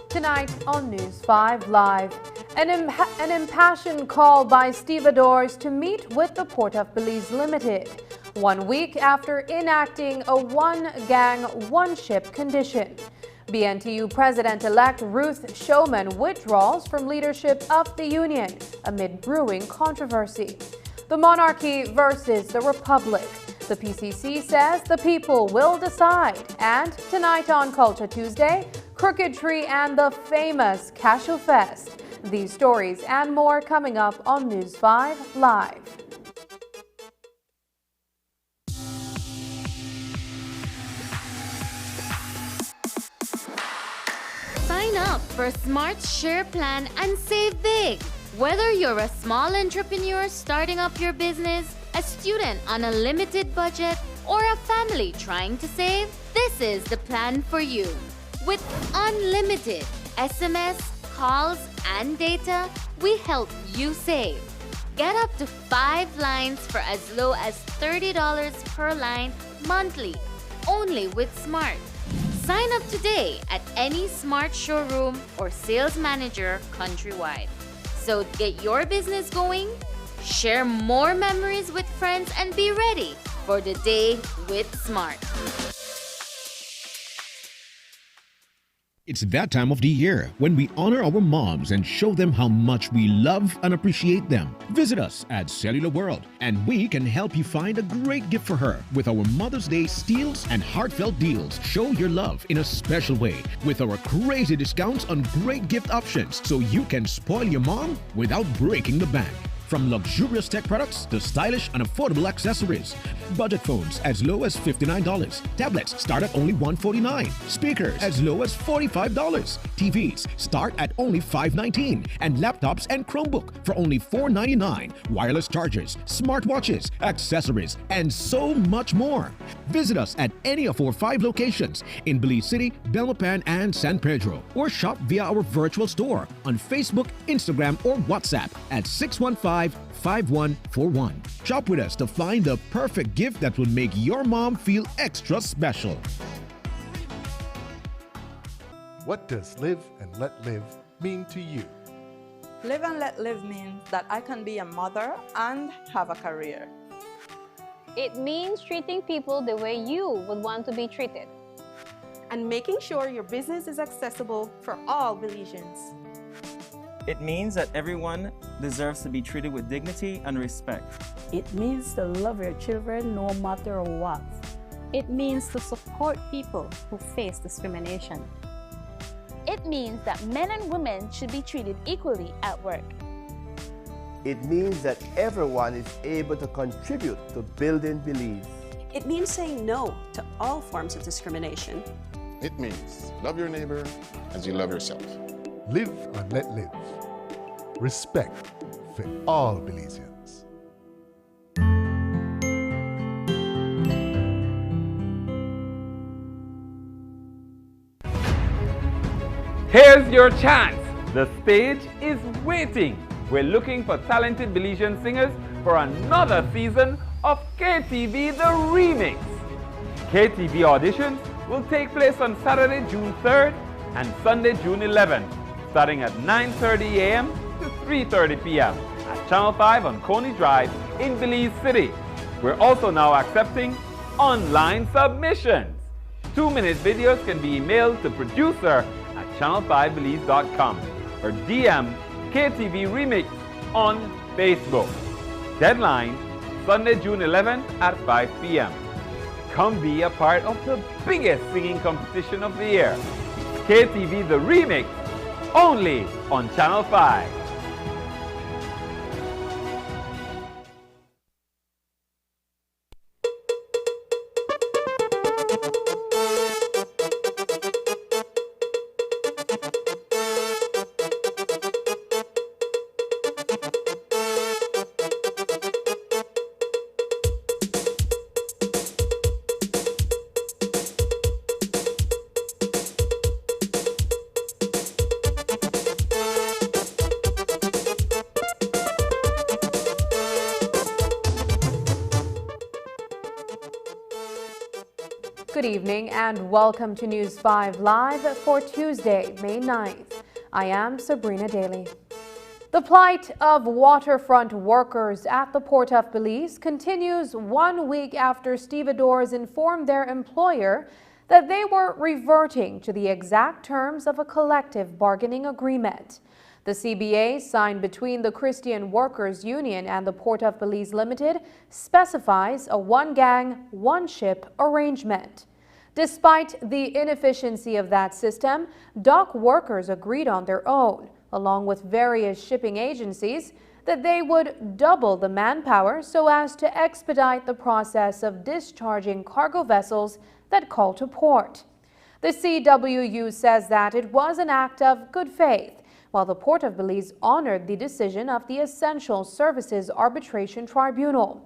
Tonight on News 5 Live, an impassioned call by stevedores to meet with the Port of Belize Limited, 1 week after enacting a one-gang, one-ship condition. BNTU President-elect Ruth Showman withdraws from leadership of the union amid brewing controversy. The monarchy versus the republic. The PCC says the people will decide. And tonight on Culture Tuesday, Crooked Tree and the famous Cashew Fest. These stories and more coming up on News 5 Live. Sign up for a Smart Share Plan and save big. Whether you're a small entrepreneur starting up your business, a student on a limited budget, or a family trying to save, this is the plan for you. With unlimited SMS, calls, and data, we help you save. Get up to 5 lines for as low as $30 per line monthly, only with Smart. Sign up today at any Smart showroom or sales manager countrywide. So get your business going, share more memories with friends, and be ready for the day with Smart. It's that time of the year when we honor our moms and show them how much we love and appreciate them. Visit us at Cellular World and we can help you find a great gift for her with our Mother's Day steals and heartfelt deals. Show your love in a special way with our crazy discounts on great gift options so you can spoil your mom without breaking the bank. From luxurious tech products to stylish and affordable accessories. Budget phones as low as $59. Tablets start at only $149. Speakers as low as $45. TVs start at only $519. And laptops and Chromebook for only $499. Wireless chargers, smartwatches, accessories, and so much more. Visit us at any of our 5 locations in Belize City, Belmopan, and San Pedro. Or shop via our virtual store on Facebook, Instagram, or WhatsApp at 615-5141. Shop with us to find the perfect gift that will make your mom feel extra special. What does live and let live mean to you? Live and let live means that I can be a mother and have a career. It means treating people the way you would want to be treated. And making sure your business is accessible for all Belizeans. It means that everyone deserves to be treated with dignity and respect. It means to love your children no matter what. It means to support people who face discrimination. It means that men and women should be treated equally at work. It means that everyone is able to contribute to building Belize. It means saying no to all forms of discrimination. It means love your neighbor as you love yourself. Live and let live. Respect for all Belizeans. Here's your chance. The stage is waiting. We're looking for talented Belizean singers for another season of KTV The Remix. KTV auditions will take place on Saturday, June 3rd and Sunday, June 11th, starting at 9:30 a.m. to 3:30 p.m. at Channel 5 on Coney Drive in Belize City. We're also now accepting online submissions. 2-minute videos can be emailed to producer@channel5belize.com or DM KTV Remix on Facebook. Deadline, Sunday, June 11th at 5 p.m. Come be a part of the biggest singing competition of the year. KTV The Remix, only on Channel 5. Good evening and welcome to News 5 Live for Tuesday, May 9th. I am Sabrina Daly. The plight of waterfront workers at the Port of Belize continues 1 week after stevedores informed their employer that they were reverting to the exact terms of a collective bargaining agreement. The CBA signed between the Christian Workers Union and the Port of Belize Limited specifies a one-gang, one-ship arrangement. Despite the inefficiency of that system, dock workers agreed on their own, along with various shipping agencies, that they would double the manpower so as to expedite the process of discharging cargo vessels that call to port. The CWU says that it was an act of good faith, while the Port of Belize honored the decision of the Essential Services Arbitration Tribunal.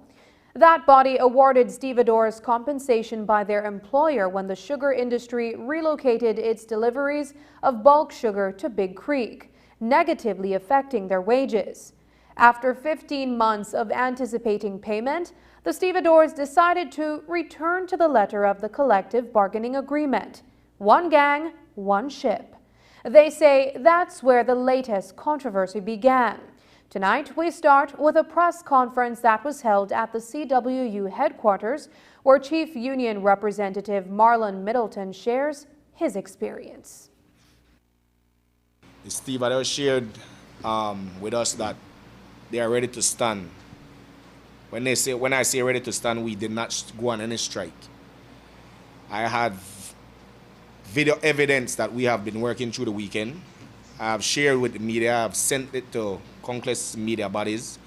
That body awarded stevedores compensation by their employer when the sugar industry relocated its deliveries of bulk sugar to Big Creek, negatively affecting their wages. After 15 months of anticipating payment, the stevedores decided to return to the letter of the collective bargaining agreement. One gang, one ship. They say that's where the latest controversy began. Tonight, we start with a press conference that was held at the CWU headquarters, where Chief Union Representative Marlon Middleton shares his experience. The stevedores shared with us that they are ready to stand. When I say ready to stand, we did not go on any strike. I have video evidence that we have been working through the weekend. I have shared with the media, I have sent it to countless media bodies.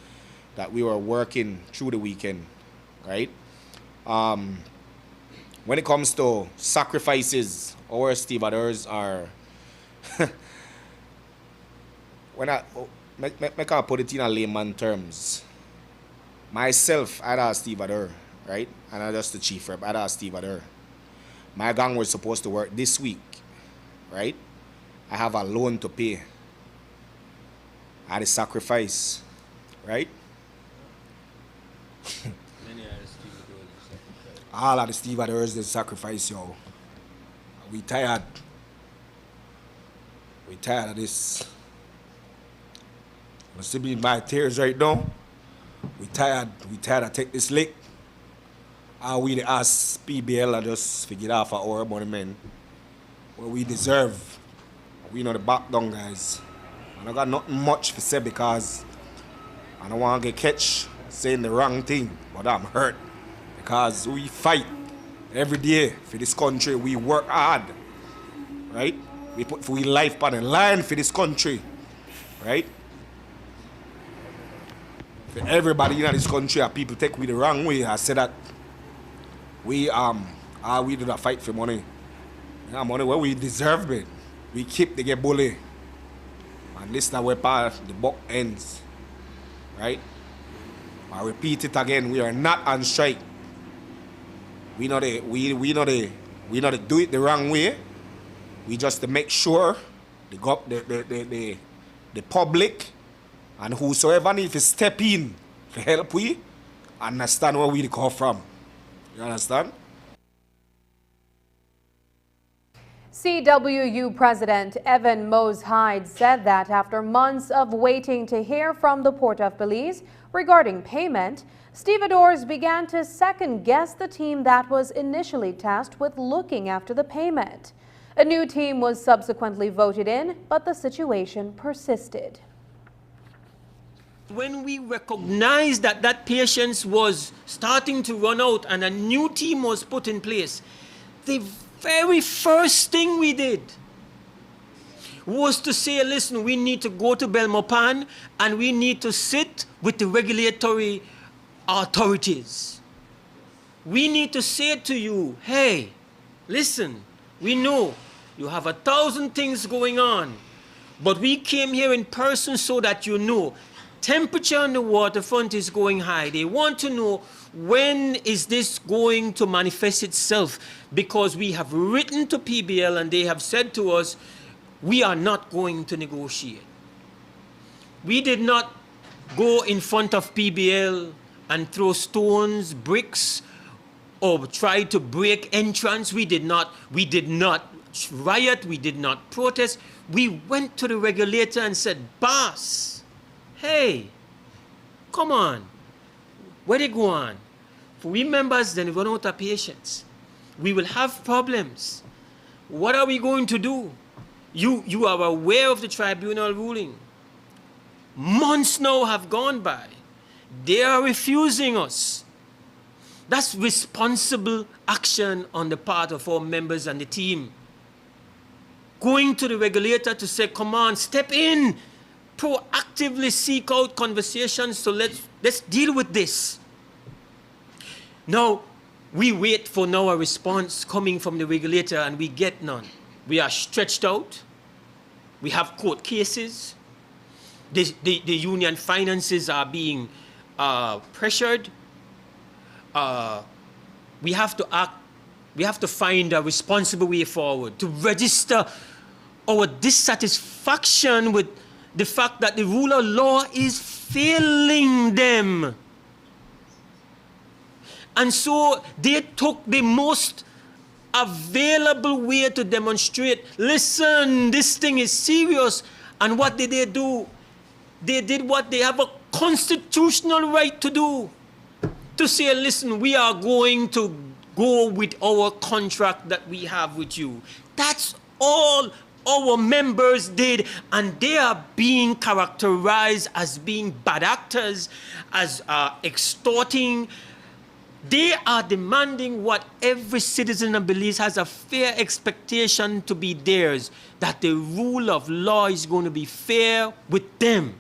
that we were working through the weekend, right? When it comes to sacrifices, our stevedores are when I put it in a layman terms. Myself, I'd ask stevedore, right? And I'm just the chief rep. I'd ask stevedore. My gang was supposed to work this week, right? I have a loan to pay. I had a sacrifice, right? All of the stevedores, they sacrifice, yo. We tired. We tired of this. You see me in my tears right now? We tired of take this lick. And we the ask PBL and just figure out for our money, man. What we deserve. We know the back down, guys. And I got nothing much to say because I don't want to get catch saying the wrong thing, but I'm hurt. Because we fight every day for this country. We work hard, right? We put we life on the line for this country, right? For everybody in this country, people take we the wrong way. I say that we do not fight for money. Yeah, money where we deserve it. We keep the get bully. And this is where part the buck ends, right? I repeat it again. We are not on strike. We not do it the wrong way. We just to make sure the public and whosoever need to step in to help we understand where we come from. You understand? CWU President Evan Mose-Hyde said that after months of waiting to hear from the Port of Belize regarding payment, stevedores began to second-guess the team that was initially tasked with looking after the payment. A new team was subsequently voted in, but the situation persisted. When we recognized that that patience was starting to run out and a new team was put in place, the very first thing we did was to say, listen, we need to go to Belmopan and we need to sit with the regulatory authorities. We need to say to you, hey, listen, we know you have 1,000 things going on, but we came here in person so that you know temperature on the waterfront is going high. They want to know when is this going to manifest itself, because we have written to PBL and they have said to us, we are not going to negotiate. We did not go in front of PBL and throw stones, bricks, or try to break entrance. We did not riot, we did not protest. We went to the regulator and said, boss, hey, come on, where they go on? For we members, then run out of patience. We will have problems. What are we going to do? You are aware of the tribunal ruling. Months now have gone by. They are refusing us. That's responsible action on the part of our members and the team. Going to the regulator to say, come on, step in, proactively seek out conversations, so let's deal with this. Now, we wait for now a response coming from the regulator and we get none. We are stretched out. We have court cases. The union finances are being pressured. We have to act. We have to find a responsible way forward to register our dissatisfaction with the fact that the rule of law is failing them. And so they took the most available way to demonstrate, listen, this thing is serious. And what did they do? They did what they have a constitutional right to do. To say, listen, we are going to go with our contract that we have with you. That's all our members did, and they are being characterized as being bad actors, as extorting. They are demanding what every citizen of Belize has a fair expectation to be theirs, that the rule of law is going to be fair with them.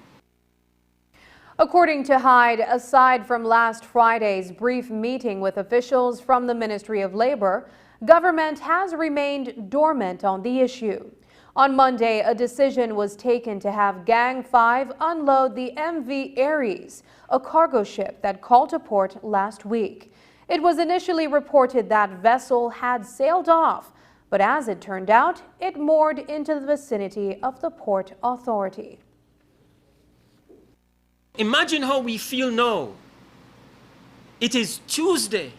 According to Hyde, aside from last Friday's brief meeting with officials from the Ministry of Labor, government has remained dormant on the issue. On Monday, a decision was taken to have Gang 5 unload the MV Aries, a cargo ship that called to port last week. It was initially reported that vessel had sailed off, but as it turned out, it moored into the vicinity of the Port Authority. Imagine how we feel now. It is Tuesday.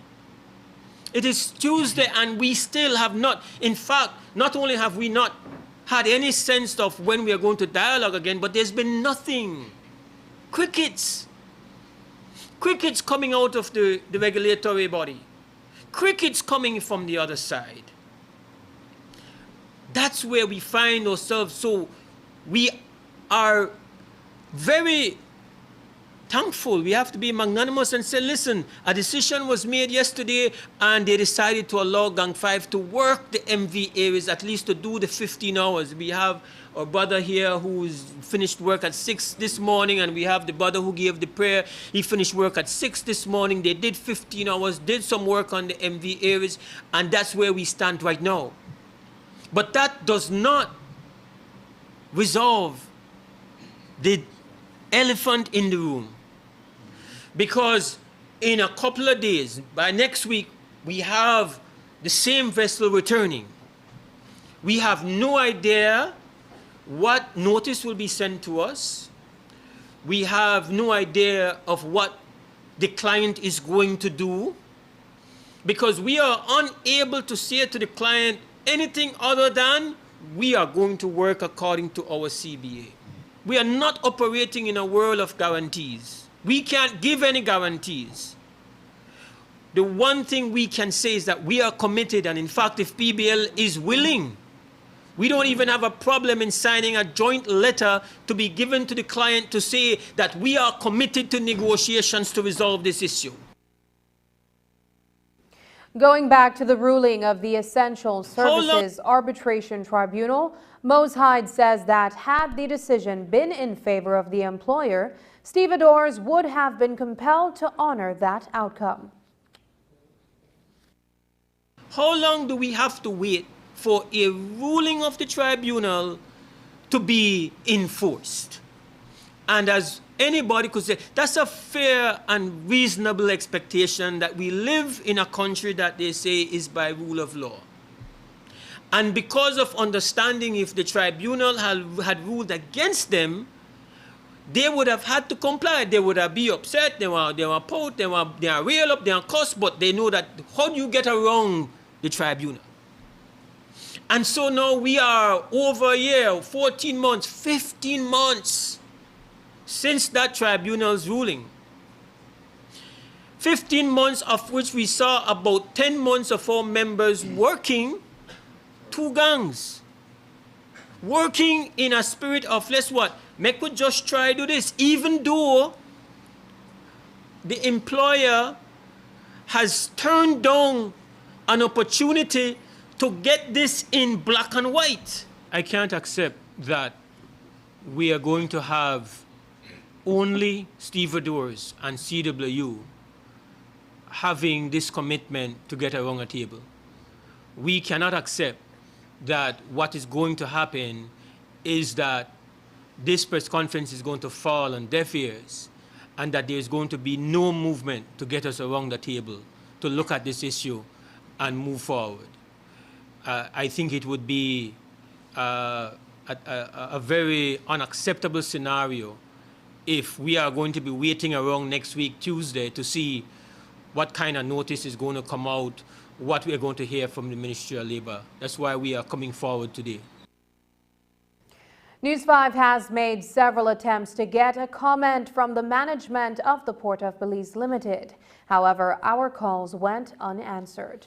It is Tuesday and we still have not, in fact, not only have we not had any sense of when we are going to dialogue again, but there's been nothing. Crickets. Crickets coming out of the regulatory body. Crickets coming from the other side. That's where we find ourselves. So we are very thankful. We have to be magnanimous and say, listen, a decision was made yesterday and they decided to allow Gang 5 to work the MV areas, at least to do the 15 hours. We have our brother here who's finished work at 6 this morning, and we have the brother who gave the prayer. He finished work at 6 this morning. They did 15 hours, did some work on the MV areas, and that's where we stand right now. But that does not resolve the elephant in the room. Because in a couple of days, by next week, we have the same vessel returning. We have no idea what notice will be sent to us. We have no idea of what the client is going to do, because we are unable to say to the client anything other than we are going to work according to our CBA. We are not operating in a world of guarantees. We can't give any guarantees. The one thing we can say is that we are committed, and in fact, if PBL is willing, we don't even have a problem in signing a joint letter to be given to the client to say that we are committed to negotiations to resolve this issue. Going back to the ruling of the Essential Services Arbitration Tribunal, Mose Hyde says that had the decision been in favor of the employer, stevedores would have been compelled to honor that outcome. How long do we have to wait for a ruling of the tribunal to be enforced? And as anybody could say, that's a fair and reasonable expectation that we live in a country that they say is by rule of law. And because of understanding, if the tribunal had ruled against them, they would have had to comply. They would have been upset, they were pout, they are rail up, they are cuss, but they know that how do you get around the tribunal? And so now we are over a year, 14 months, 15 months since that tribunal's ruling. 15 months of which we saw about 10 months of our members working two gangs. Working in a spirit of, let's what? Make we just try to do this, even though the employer has turned down an opportunity to get this in black and white. I can't accept that we are going to have only stevedores and CWU having this commitment to get around a table. We cannot accept that what is going to happen is that this press conference is going to fall on deaf ears and that there is going to be no movement to get us around the table to look at this issue and move forward. I think it would be a very unacceptable scenario if we are going to be waiting around next week, Tuesday, to see what kind of notice is going to come out, what we are going to hear from the Ministry of Labor. That's why we are coming forward today. News 5 has made several attempts to get a comment from the management of the Port of Belize Limited. However, our calls went unanswered.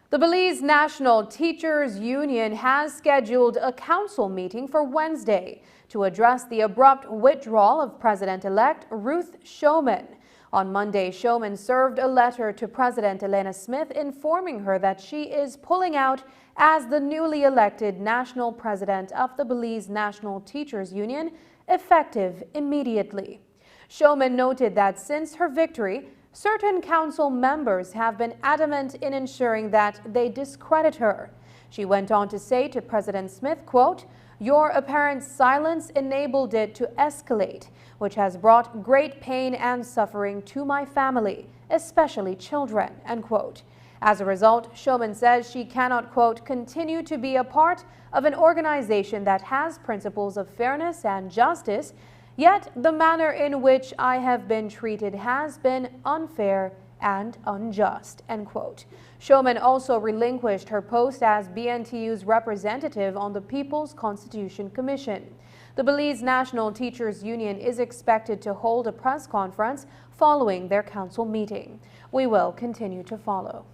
The Belize National Teachers Union has scheduled a council meeting for Wednesday to address the abrupt withdrawal of President-elect Ruth Showman. On Monday, Showman served a letter to President Elena Smith informing her that she is pulling out as the newly elected national president of the Belize National Teachers Union effective immediately. Showman noted that since her victory, certain council members have been adamant in ensuring that they discredit her. She went on to say to President Smith, quote, "Your apparent silence enabled it to escalate, which has brought great pain and suffering to my family, especially children," end quote. As a result, Showman says she cannot, quote, "continue to be a part of an organization that has principles of fairness and justice, yet the manner in which I have been treated has been unfair and unjust," end quote. Showman also relinquished her post as BNTU's representative on the People's Constitution Commission. The Belize National Teachers Union is expected to hold a press conference following their council meeting. We will continue to follow.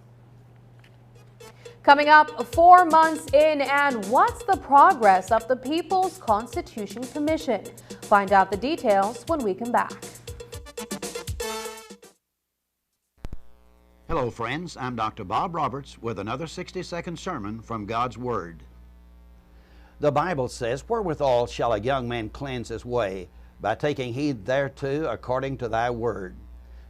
Coming up, 4 months in, and what's the progress of the People's Constitution Commission? Find out the details when we come back. Hello friends, I'm Dr. Bob Roberts with another 60-second sermon from God's Word. The Bible says, "Wherewithal shall a young man cleanse his way? By taking heed thereto according to thy word."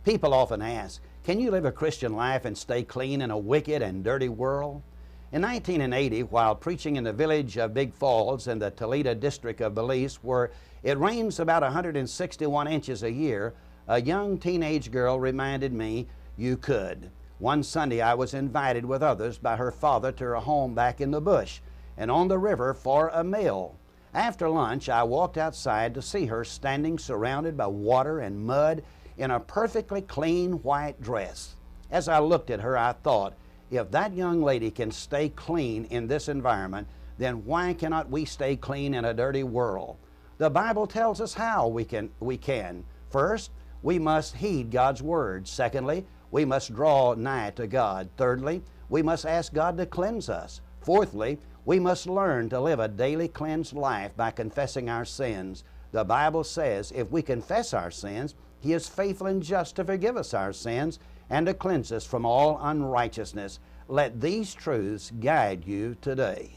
People often ask, can you live a Christian life and stay clean in a wicked and dirty world? In 1980, while preaching in the village of Big Falls in the Toledo district of Belize, where it rains about 161 inches a year, a young teenage girl reminded me, you could. One Sunday I was invited with others by her father to her home back in the bush and on the river for a meal. After lunch, I walked outside to see her standing surrounded by water and mud in a perfectly clean white dress. As I looked at her, I thought, if that young lady can stay clean in this environment, then why cannot we stay clean in a dirty world? The Bible tells us how we can. First, we must heed God's word. Secondly, we must draw nigh to God. Thirdly, we must ask God to cleanse us. Fourthly, we must learn to live a daily cleansed life by confessing our sins. The Bible says if we confess our sins, He is faithful and just to forgive us our sins and to cleanse us from all unrighteousness. Let these truths guide you today.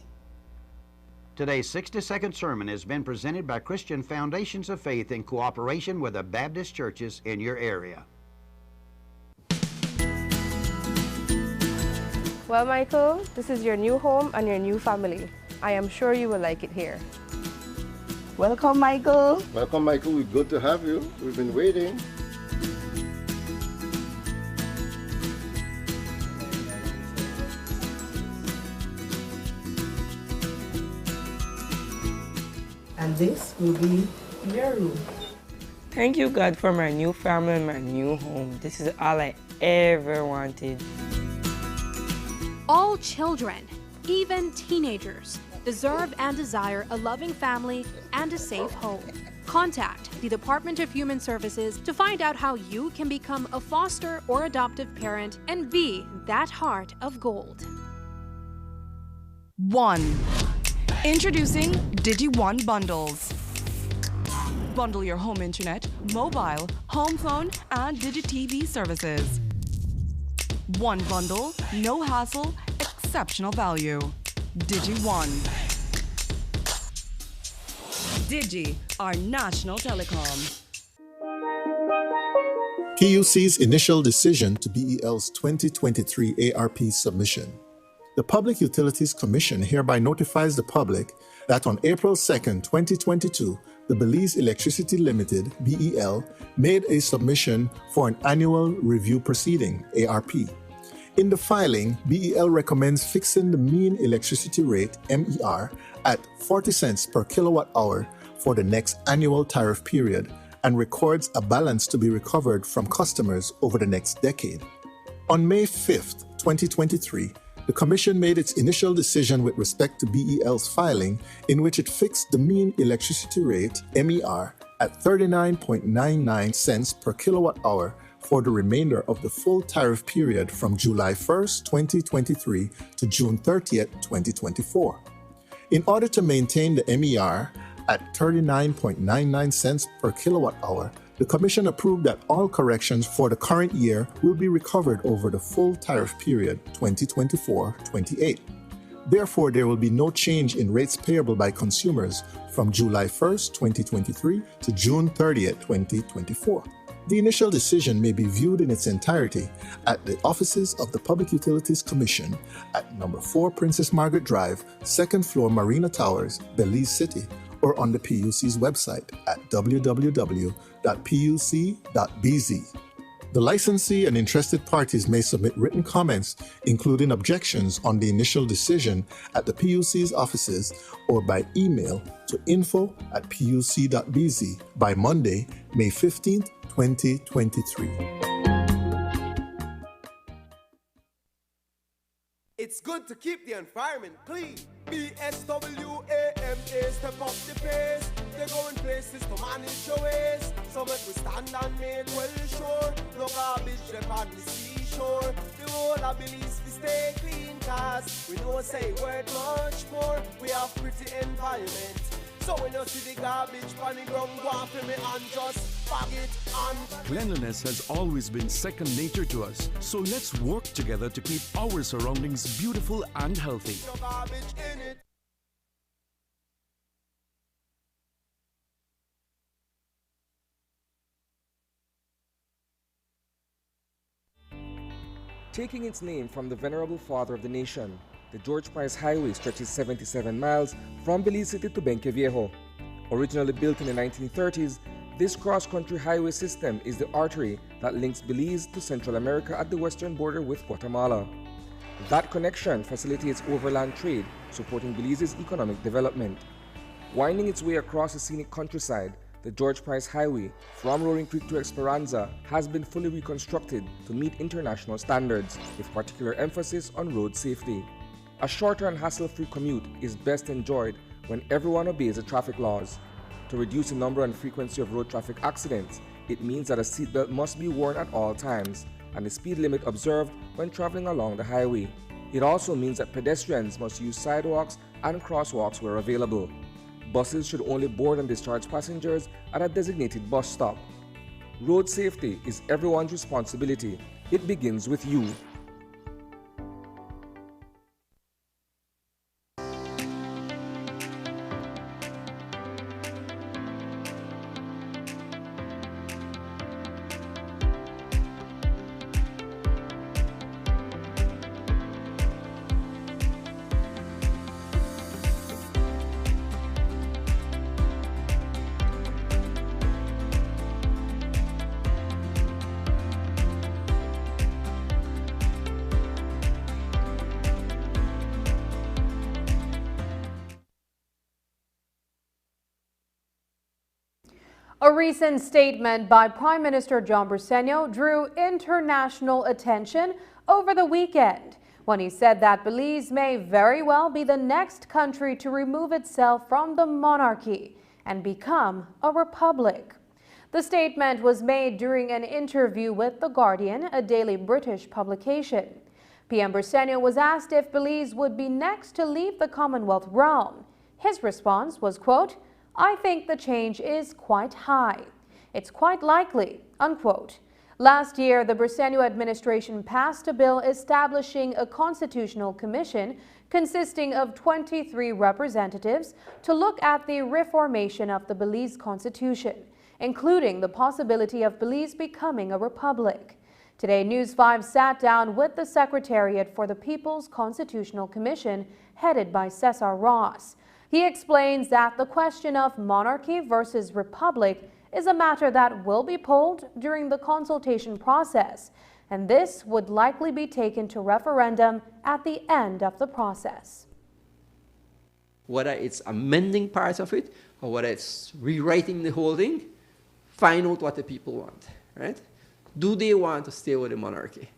Today's 60-second sermon has been presented by Christian Foundations of Faith in cooperation with the Baptist churches in your area. Well, Michael, this is your new home and your new family. I am sure you will like it here. Welcome, Michael. Welcome, Michael. We're good to have you. We've been waiting. And this will be your room. Thank you, God, for my new family and my new home. This is all I ever wanted. All children, even teenagers, deserve and desire a loving family and a safe home. Contact the Department of Human Services to find out how you can become a foster or adoptive parent and be that heart of gold. 1. Introducing DigiOne Bundles. Bundle your home internet, mobile, home phone, and DigiTV services. One bundle, no hassle, exceptional value. DigiOne. Digi, our national telecom. PUC's initial decision to BEL's 2023 ARP submission. The Public Utilities Commission hereby notifies the public that on April 2, 2022, the Belize Electricity Limited, BEL, made a submission for an annual review proceeding, ARP. In the filing, BEL recommends fixing the mean electricity rate, MER, at 40 cents per kilowatt hour for the next annual tariff period and records a balance to be recovered from customers over the next decade. On May 5, 2023, the Commission made its initial decision with respect to BEL's filing, in which it fixed the mean electricity rate, MER, at 39.99 cents per kilowatt hour for the remainder of the full tariff period from July 1, 2023 to June 30, 2024. In order to maintain the MER at 39.99 cents per kilowatt hour, the Commission approved that all corrections for the current year will be recovered over the full tariff period 2024-28. Therefore, there will be no change in rates payable by consumers from July 1st, 2023 to June 30th, 2024. The initial decision may be viewed in its entirety at the offices of the Public Utilities Commission at number 4 Princess Margaret Drive, 2nd floor Marina Towers, Belize City, or on the PUC's website at www.puc.bz. The licensee and interested parties may submit written comments, including objections on the initial decision at the PUC's offices or by email to info@puc.bz by Monday, May 15th, 2023. It's good to keep the environment clean. BSWAMA, step up the pace. They're going places to manage your waste. So make we stand and make well sure. No garbage left on the seashore. The whole of Belize we stay clean, cause we know say worth much more. We have pretty environment. So when you see the garbage on the ground, go after me and just bag it on. Cleanliness has always been second nature to us, so let's work together to keep our surroundings beautiful and healthy. No garbage in it. Taking its name from the venerable father of the nation, the George Price Highway stretches 77 miles from Belize City to Benqueviejo. Originally built in the 1930s, this cross-country highway system is the artery that links Belize to Central America at the western border with Guatemala. That connection facilitates overland trade, supporting Belize's economic development. Winding its way across the scenic countryside, the George Price Highway from Roaring Creek to Esperanza has been fully reconstructed to meet international standards, with particular emphasis on road safety. A shorter and hassle-free commute is best enjoyed when everyone obeys the traffic laws. To reduce the number and frequency of road traffic accidents, it means that a seatbelt must be worn at all times and the speed limit observed when traveling along the highway. It also means that pedestrians must use sidewalks and crosswalks where available. Buses should only board and discharge passengers at a designated bus stop. Road safety is everyone's responsibility. It begins with you. A recent statement by Prime Minister John Briceño drew international attention over the weekend when he said that Belize may very well be the next country to remove itself from the monarchy and become a republic. The statement was made during an interview with The Guardian, a daily British publication. PM Briceño was asked if Belize would be next to leave the Commonwealth realm. His response was, quote, "I think the change is quite high. It's quite likely," unquote. Last year, the Briceño administration passed a bill establishing a constitutional commission consisting of 23 representatives to look at the reformation of the Belize Constitution, including the possibility of Belize becoming a republic. Today, News 5 sat down with the Secretariat for the People's Constitutional Commission, headed by Cesar Ross. He explains that the question of monarchy versus republic is a matter that will be polled during the consultation process, and this would likely be taken to referendum at the end of the process. Whether it's amending parts of it or whether it's rewriting the whole thing, find out what the people want, right? Do they want to stay with the monarchy?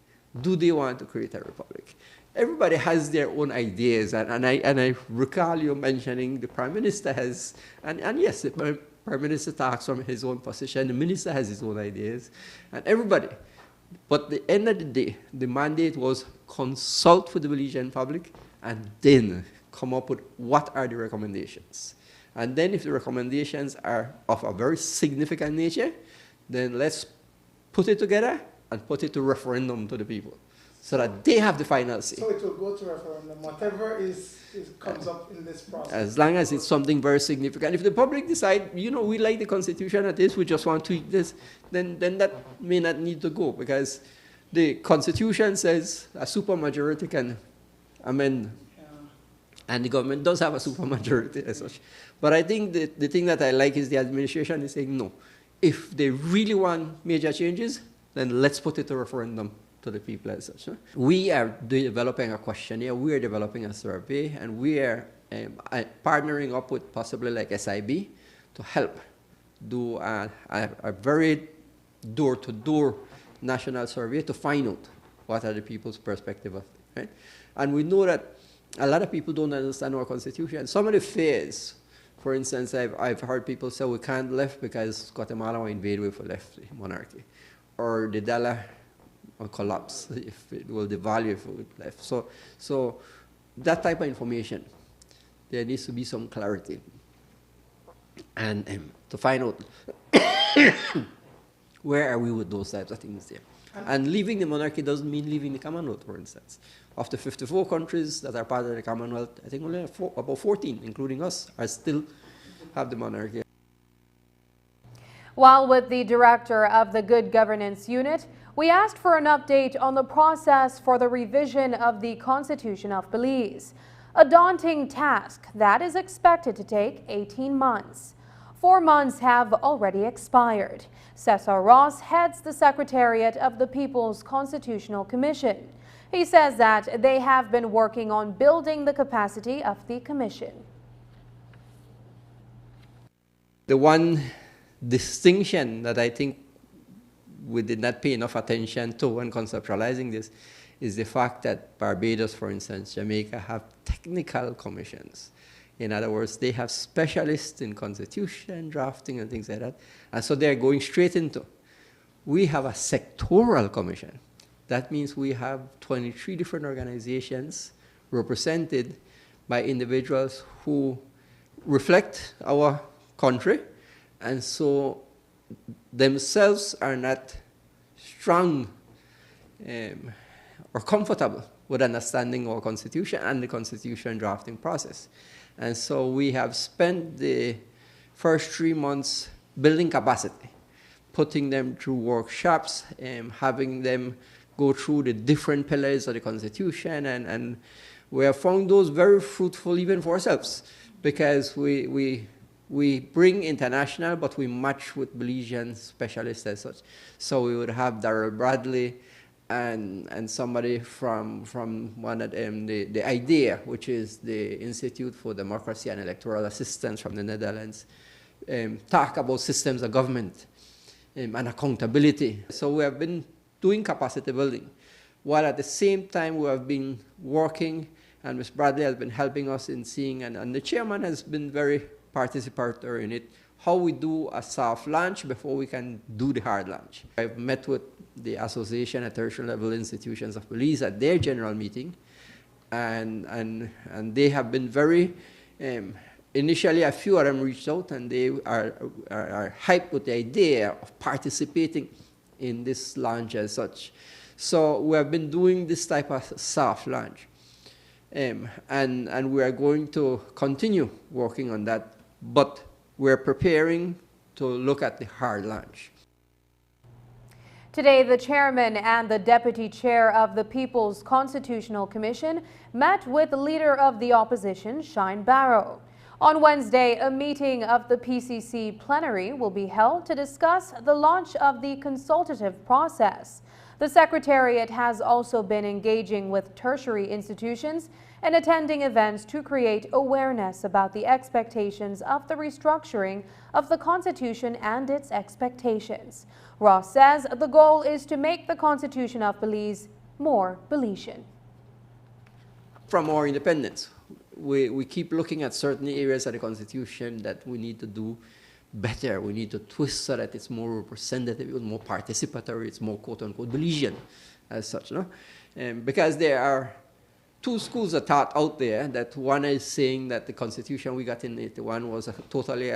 Do they want to create a republic? Everybody has their own ideas, and I recall you mentioning the Prime Minister has, and yes, the Prime Minister talks from his own position, the Minister has his own ideas, and everybody. But at the end of the day, the mandate was consult with the Belizean public and then come up with what are the recommendations. And then if the recommendations are of a very significant nature, then let's put it together and put it to referendum to the people so that they have the final say. So it will go to referendum, whatever comes up in this process. As long as it's something very significant. If the public decide, you know, we like the Constitution at this, we just want to tweak this, then that may not need to go, because the Constitution says a supermajority can amend. And the government does have a supermajority as such. But I think the thing that I like is the administration is saying, no, if they really want major changes, then let's put it to referendum to the people as such. We are developing a questionnaire, we are developing a survey, and we are partnering up with possibly like SIB to help do a very door-to-door national survey to find out what are the people's perspective of it, right? And we know that a lot of people don't understand our Constitution. Some of the fears, for instance, I've heard people say we can't left because Guatemala will invade if we left the monarchy, or the dollar will collapse if it will devalue if we left. So that type of information, there needs to be some clarity, and to find out where are we with those types of things there. And leaving the monarchy doesn't mean leaving the Commonwealth, for instance. Of the 54 countries that are part of the Commonwealth, I think only about 14, including us, are still have the monarchy. While with the director of the Good Governance Unit, we asked for an update on the process for the revision of the Constitution of Belize, a daunting task that is expected to take 18 months. 4 months have already expired. Cesar Ross heads the Secretariat of the People's Constitutional Commission. He says that they have been working on building the capacity of the commission. The one distinction that I think we did not pay enough attention to when conceptualizing this is the fact that Barbados, for instance, Jamaica, have technical commissions. In other words, they have specialists in constitution, drafting, and things like that. And so they're going straight into. We have a sectoral commission. That means we have 23 different organizations represented by individuals who reflect our country, and so themselves are not strong or comfortable with understanding our Constitution and the Constitution drafting process. And so we have spent the first 3 months building capacity, putting them through workshops, having them go through the different pillars of the Constitution, and we have found those very fruitful even for ourselves, because we bring international, but we match with Belizean specialists as such. So we would have Darrell Bradley and somebody from one of them, the IDEA, which is the Institute for Democracy and Electoral Assistance from the Netherlands, talk about systems of government and accountability. So we have been doing capacity building, while at the same time we have been working, and Ms. Bradley has been helping us in seeing, and the chairman has been very participatory in it, how we do a soft launch before we can do the hard launch. I've met with the Association at Tertiary Level Institutions of Belize at their general meeting, and they have been very, initially a few of them reached out, and they are hyped with the idea of participating in this launch as such. So we have been doing this type of soft launch, and we are going to continue working on that, but we're preparing to look at the hard launch. Today, the chairman and the deputy chair of the People's Constitutional Commission met with the leader of the opposition, Shine Barrow. On Wednesday, a meeting of the PCC plenary will be held to discuss the launch of the consultative process. The Secretariat has also been engaging with tertiary institutions and attending events to create awareness about the expectations of the restructuring of the Constitution and its expectations. Ross says the goal is to make the Constitution of Belize more Belizean. From our independence, we keep looking at certain areas of the Constitution that we need to do better. We need to twist so that it's more representative, it's more participatory, it's more quote-unquote Belizean as such. No? Because there are two schools of thought out there. That one is saying that the Constitution we got in 81 was totally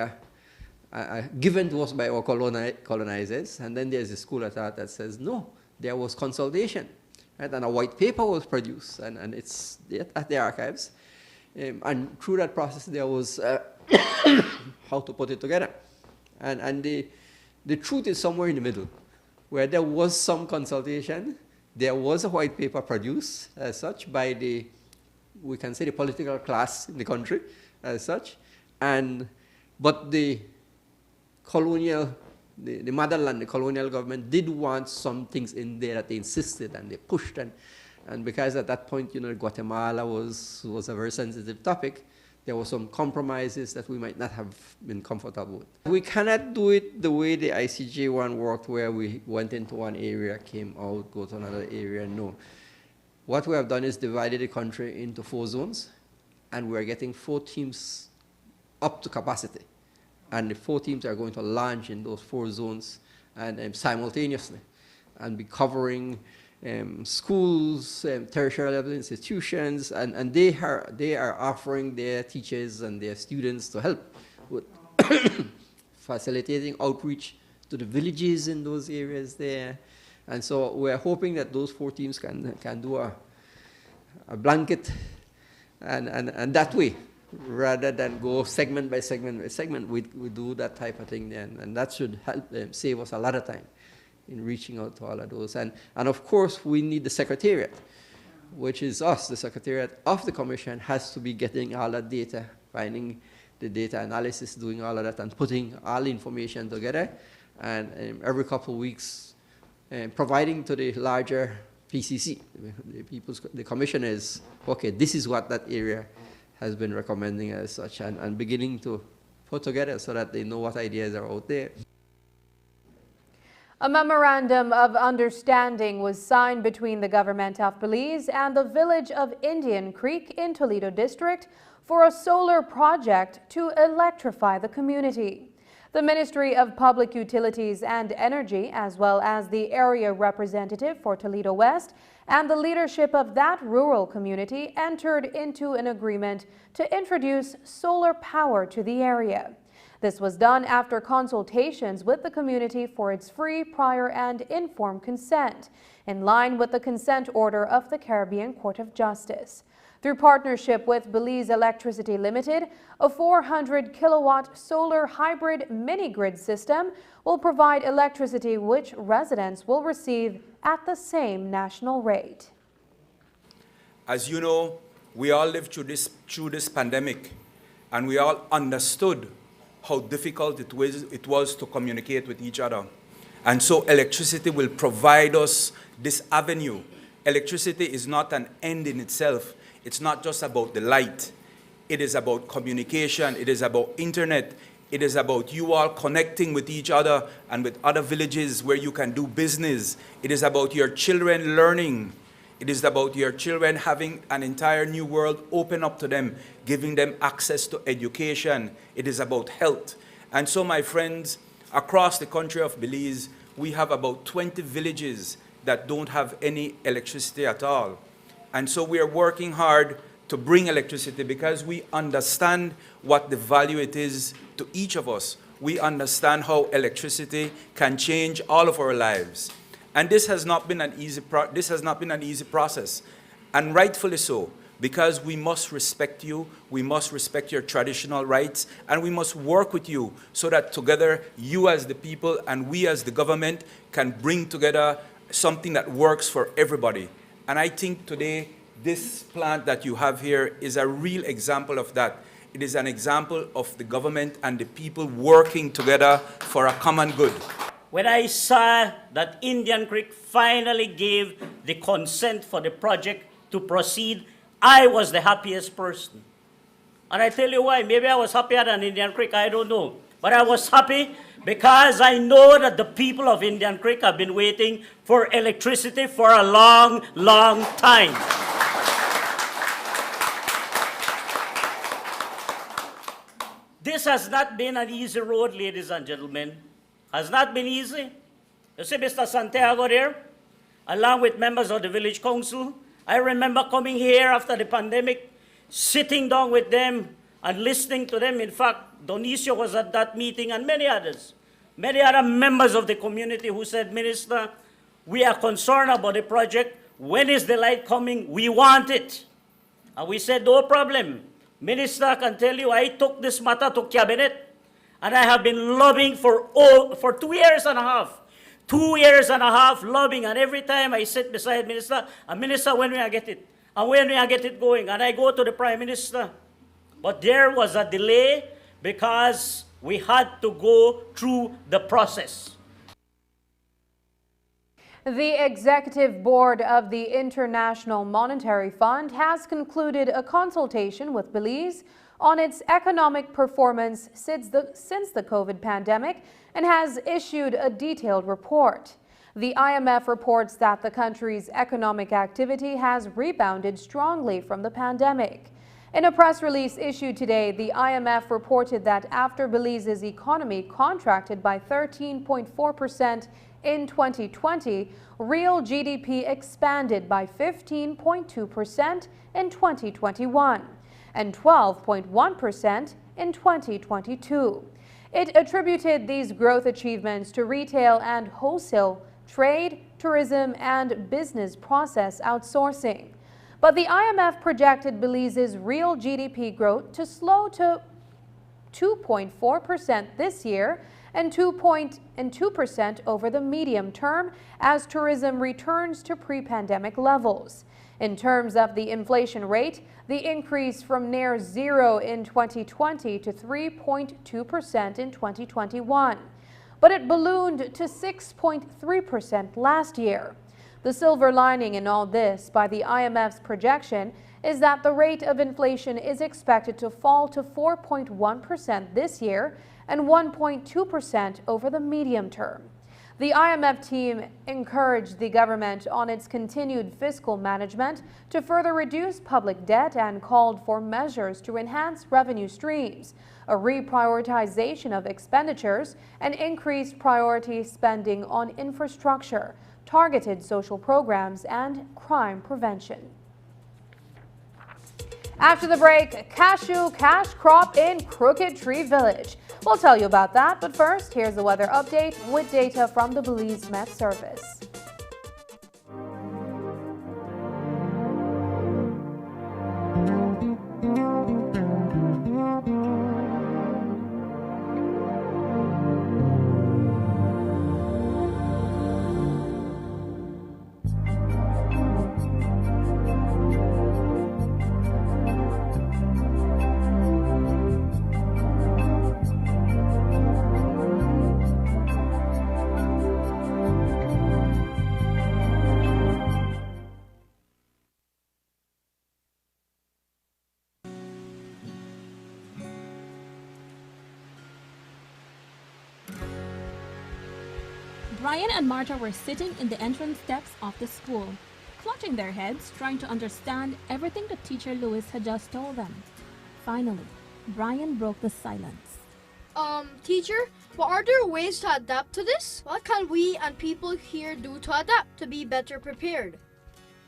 given to us by our colonizers, and then there's a school of thought that says, no, there was consultation, right? And a white paper was produced, and it's at the archives. And through that process, there was how to put it together. And the truth is somewhere in the middle, where there was some consultation, there was a white paper produced as such by we can say the political class in the country as such, but the colonial, the motherland, the colonial government did want some things in there that they insisted and they pushed, and because at that point, Guatemala was a very sensitive topic, there were some compromises that we might not have been comfortable with. We cannot do it the way the ICJ one worked, where we went into one area, came out, go to another area. No. What we have done is divided the country into 4 zones, and we are getting 4 teams up to capacity. And the 4 teams are going to launch in those 4 zones and simultaneously, and be covering schools, tertiary level institutions, and they are offering their teachers and their students to help with facilitating outreach to the villages in those areas there. And so we're hoping that those 4 teams can do a blanket and that way, rather than go segment by segment by segment, we do that type of thing then, and that should help save us a lot of time in reaching out to all of those. And of course, we need the secretariat, which is us. The secretariat of the commission has to be getting all that data, finding the data analysis, doing all of that, and putting all the information together, and every couple of weeks providing to the larger PCC, the commission is, okay, this is what that area has been recommending as such, and beginning to put together so that they know what ideas are out there. A memorandum of understanding was signed between the government of Belize and the village of Indian Creek in Toledo District for a solar project to electrify the community. The Ministry of Public Utilities and Energy, as well as the area representative for Toledo West and the leadership of that rural community, entered into an agreement to introduce solar power to the area. This was done after consultations with the community for its free, prior, and informed consent, in line with the consent order of the Caribbean Court of Justice. Through partnership with Belize Electricity Limited, a 400-kilowatt solar hybrid mini-grid system will provide electricity which residents will receive at the same national rate. As you know, we all lived through this pandemic, and we all understood how difficult it was to communicate with each other. And so electricity will provide us this avenue. Electricity is not an end in itself. It's not just about the light. It is about communication. It is about internet. It is about you all connecting with each other and with other villages where you can do business. It is about your children learning. It is about your children having an entire new world open up to them, giving them access to education. It is about health. And so, my friends, across the country of Belize, we have about 20 villages that don't have any electricity at all. And so we are working hard to bring electricity because we understand what the value it is to each of us. We understand how electricity can change all of our lives. And this has not been an easy process, and rightfully so, because we must respect you, we must respect your traditional rights, and we must work with you so that together, you as the people and we as the government can bring together something that works for everybody. And I think today, this plant that you have here is a real example of that. It is an example of the government and the people working together for a common good. When I saw that Indian Creek finally gave the consent for the project to proceed, I was the happiest person. And I tell you why. Maybe I was happier than Indian Creek, I don't know. But I was happy because I know that the people of Indian Creek have been waiting for electricity for a long, long time. This has not been an easy road, ladies and gentlemen. Has not been easy. You see Mr. Santiago there, along with members of the village council. I remember coming here after the pandemic, sitting down with them and listening to them. In fact, Donicio was at that meeting and many others. Many other members of the community who said, Minister, We are concerned about the project. When is the light coming? We want it. And we said, no problem. Minister can tell you, I took this matter to cabinet, and I have been lobbying for 2 years and a half. 2 years and a half lobbying, and every time I sit beside minister, and minister, when we get it? And when we get it going? And I go to the Prime Minister. But there was a delay because we had to go through the process. The Executive Board of the International Monetary Fund has concluded a consultation with Belize on its economic performance since the COVID pandemic and has issued a detailed report. The IMF reports that the country's economic activity has rebounded strongly from the pandemic. In a press release issued today, the IMF reported that after Belize's economy contracted by 13.4% in 2020, real GDP expanded by 15.2% in 2021 and 12.1% in 2022. It attributed these growth achievements to retail and wholesale, trade, tourism, and business process outsourcing. But the IMF projected Belize's real GDP growth to slow to 2.4% this year and 2% over the medium term as tourism returns to pre-pandemic levels. In terms of the inflation rate, the increase from near zero in 2020 to 3.2% in 2021, but it ballooned to 6.3% last year. The silver lining in all this, by the IMF's projection, is that the rate of inflation is expected to fall to 4.1% this year and 1.2% over the medium term. The IMF team encouraged the government on its continued fiscal management to further reduce public debt and called for measures to enhance revenue streams, a reprioritization of expenditures, and increased priority spending on infrastructure, targeted social programs, and crime prevention. After the break, cashew cash crop in Crooked Tree Village. We'll tell you about that, but first, here's the weather update with data from the Belize Met Service. Brian and Marta were sitting in the entrance steps of the school, clutching their heads, trying to understand everything that teacher Lewis had just told them. Finally, Brian broke the silence. Teacher, well, are there ways to adapt to this? What can we and people here do to adapt, to be better prepared?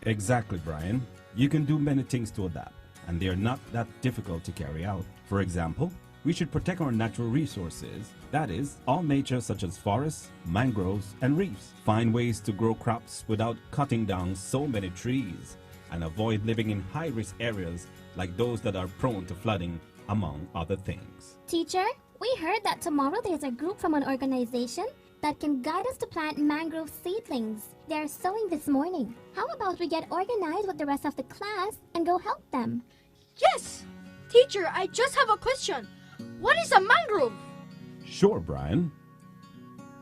Exactly, Brian. You can do many things to adapt, and they are not that difficult to carry out. For example, we should protect our natural resources, that is, all nature such as forests, mangroves, and reefs. Find ways to grow crops without cutting down so many trees, and avoid living in high-risk areas like those that are prone to flooding, among other things. Teacher, we heard that tomorrow there's a group from an organization that can guide us to plant mangrove seedlings. They are sowing this morning. How about we get organized with the rest of the class and go help them? Yes! Teacher, I just have a question. What is a mangrove? Sure, Brian.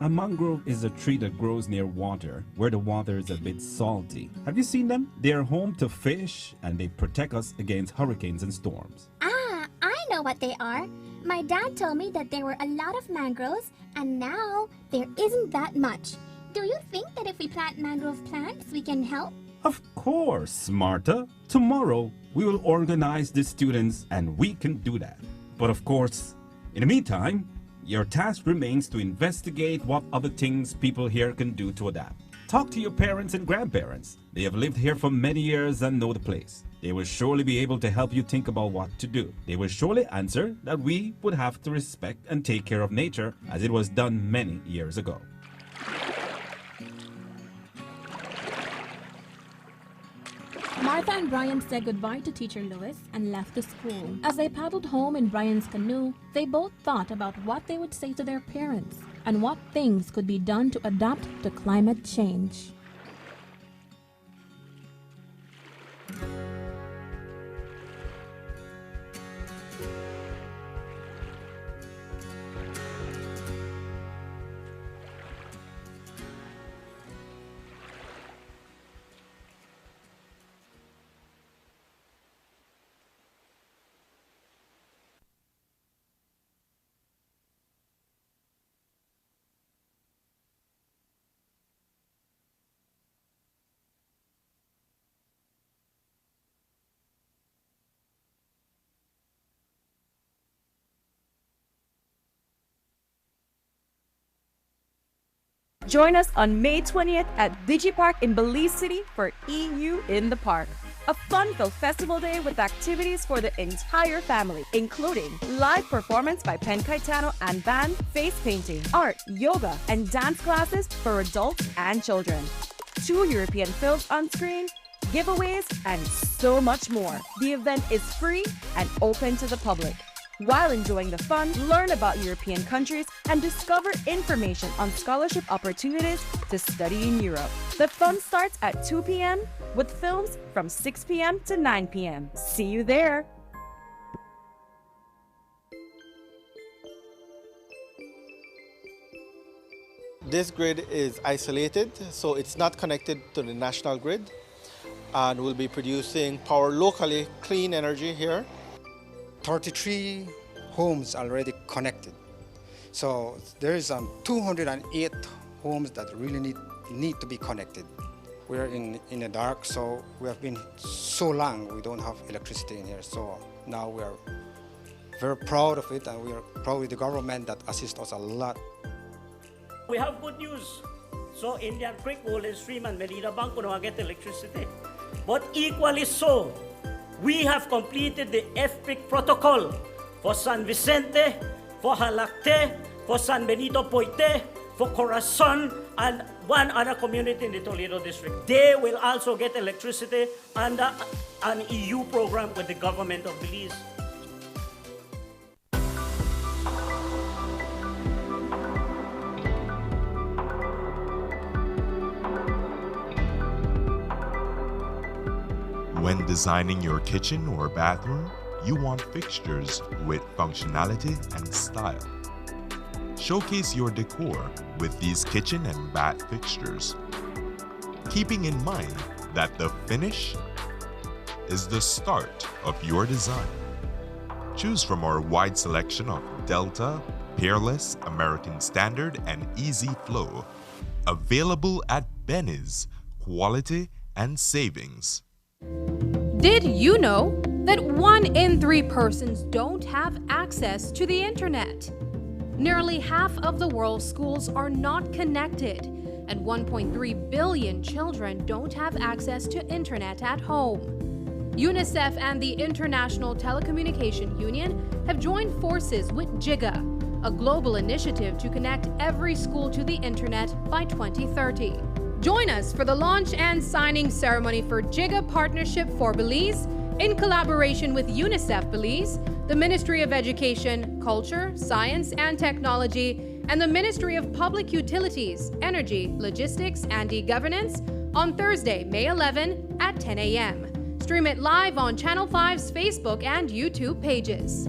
A mangrove is a tree that grows near water, where the water is a bit salty. Have you seen them? They are home to fish, and they protect us against hurricanes and storms. Ah, I know what they are. My dad told me that there were a lot of mangroves, and now there isn't that much. Do you think that if we plant mangrove plants, we can help? Of course, Marta. Tomorrow, we will organize the students, and we can do that. But of course, in the meantime, your task remains to investigate what other things people here can do to adapt. Talk to your parents and grandparents. They have lived here for many years and know the place. They will surely be able to help you think about what to do. They will surely answer that we would have to respect and take care of nature as it was done many years ago. Martha and Brian said goodbye to Teacher Lewis and left the school. As they paddled home in Brian's canoe, they both thought about what they would say to their parents and what things could be done to adapt to climate change. Join us on May 20th at DigiPark in Belize City for EU in the Park. A fun-filled festival day with activities for the entire family, including live performance by Pen Caetano and band, face painting, art, yoga, and dance classes for adults and children. 2 European films on screen, giveaways, and so much more. The event is free and open to the public. While enjoying the fun, learn about European countries and discover information on scholarship opportunities to study in Europe. The fun starts at 2 p.m. with films from 6 p.m. to 9 p.m. See you there! This grid is isolated, so it's not connected to the national grid, and we'll be producing power locally, clean energy here. 33 homes already connected. So there is 208 homes that really need to be connected. We're in the dark, so we have been so long we don't have electricity in here. So now we are very proud of it, and we are proud with the government that assists us a lot. We have good news. So Indian Creek, Golden Stream, and Medina Bank will not get electricity. But equally so, we have completed the FPIC protocol for San Vicente, for Jalacte, for San Benito Poite, for Corazon, and one other community in the Toledo district. They will also get electricity under an EU program with the government of Belize. When designing your kitchen or bathroom, you want fixtures with functionality and style. Showcase your decor with these kitchen and bath fixtures, keeping in mind that the finish is the start of your design. Choose from our wide selection of Delta, Peerless, American Standard, and Easy Flow, available at Benny's, quality and savings. Did you know that 1 in 3 persons don't have access to the internet? Nearly half of the world's schools are not connected, and 1.3 billion children don't have access to internet at home. UNICEF and the International Telecommunication Union have joined forces with GIGA, a global initiative to connect every school to the internet by 2030. Join us for the launch and signing ceremony for GIGA Partnership for Belize in collaboration with UNICEF Belize, the Ministry of Education, Culture, Science and Technology, and the Ministry of Public Utilities, Energy, Logistics and E-Governance on Thursday, May 11 at 10 a.m. Stream it live on Channel 5's Facebook and YouTube pages.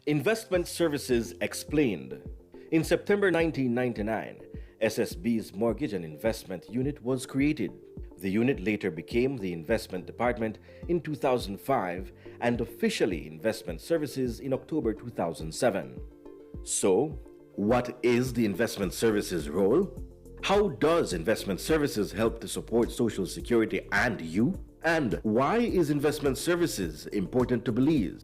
Investment Services Explained. In September 1999, SSB's Mortgage and Investment Unit was created. The unit later became the Investment Department in 2005 and officially Investment Services in October 2007. So, what is the Investment Services role? How does Investment Services help to support Social Security and you? And why is Investment Services important to Belize?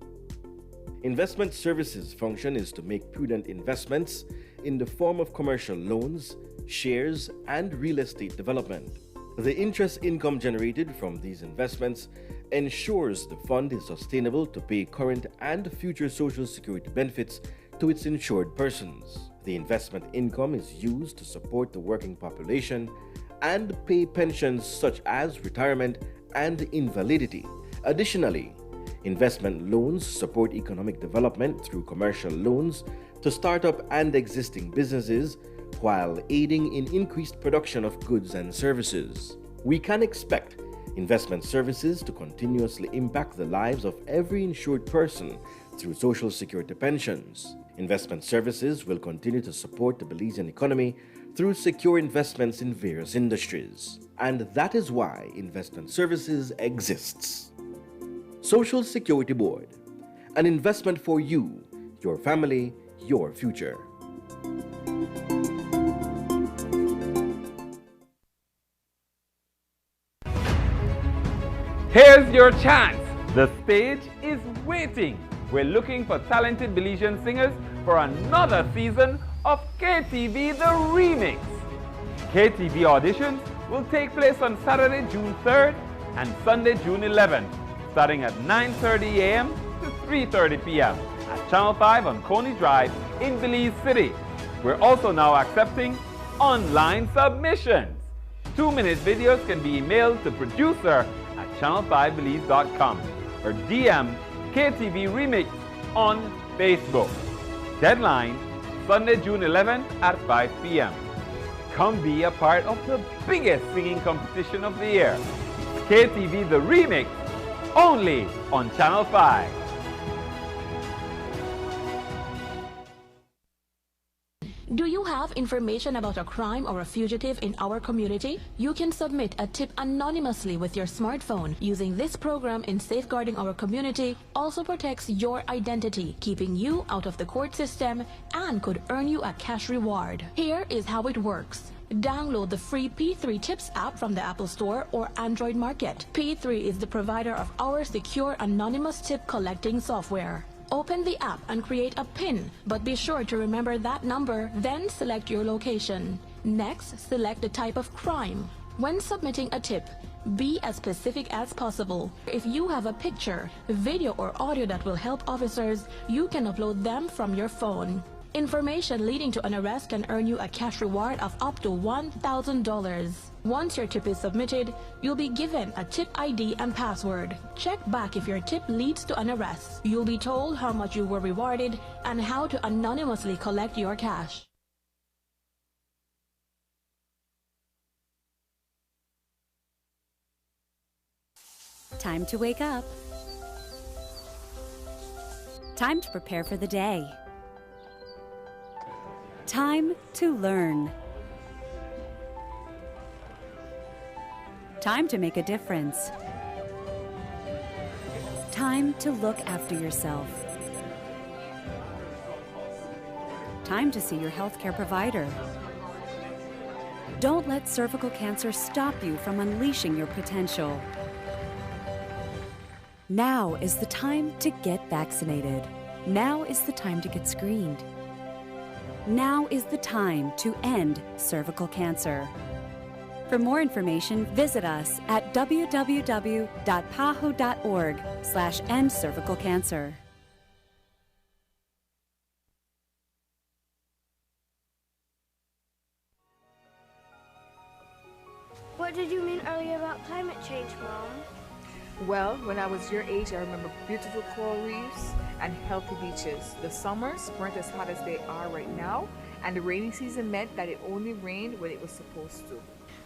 Investment Services' function is to make prudent investments in the form of commercial loans, shares, and real estate development. The interest income generated from these investments ensures the fund is sustainable to pay current and future Social Security benefits to its insured persons. The investment income is used to support the working population and pay pensions such as retirement and invalidity. Additionally, investment loans support economic development through commercial loans to startup and existing businesses while aiding in increased production of goods and services. We can expect Investment Services to continuously impact the lives of every insured person through Social Security pensions. Investment Services will continue to support the Belizean economy through secure investments in various industries. And that is why Investment Services exists. Social Security Board, an investment for you, your family, your future. Here's your chance. The stage is waiting. We're looking for talented Belizean singers for another season of KTV The Remix. KTV auditions will take place on Saturday, June 3rd and Sunday, June 11th, starting at 9:30 a.m. to 3:30 p.m. at Channel 5 on Coney Drive in Belize City. We're also now accepting online submissions. 2-minute videos can be emailed to producer@channel5belize.com or DM KTV Remix on Facebook. Deadline, Sunday, June 11th at 5 p.m. Come be a part of the biggest singing competition of the year. KTV The Remix, only on Channel 5. Do you have information about a crime or a fugitive in our community? You can submit a tip anonymously with your smartphone. Using this program in safeguarding our community also protects your identity, keeping you out of the court system, and could earn you a cash reward. Here is how it works. Download the free P3 Tips app from the Apple Store or Android Market. P3 is the provider of our secure anonymous tip collecting software. Open the app and create a PIN, but be sure to remember that number, then select your location. Next, select the type of crime. When submitting a tip, be as specific as possible. If you have a picture, video, or audio that will help officers, you can upload them from your phone. Information leading to an arrest can earn you a cash reward of up to $1,000. Once your tip is submitted, you'll be given a tip ID and password. Check back if your tip leads to an arrest. You'll be told how much you were rewarded and how to anonymously collect your cash. Time to wake up. Time to prepare for the day. Time to learn. Time to make a difference. Time to look after yourself. Time to see your healthcare provider. Don't let cervical cancer stop you from unleashing your potential. Now is the time to get vaccinated. Now is the time to get screened. Now is the time to end cervical cancer. For more information, visit us at www.paho.org/endcervicalcancer. What did you mean earlier about climate change, Mom? Well, when I was your age, I remember beautiful coral reefs and healthy beaches. The summers weren't as hot as they are right now, and the rainy season meant that it only rained when it was supposed to.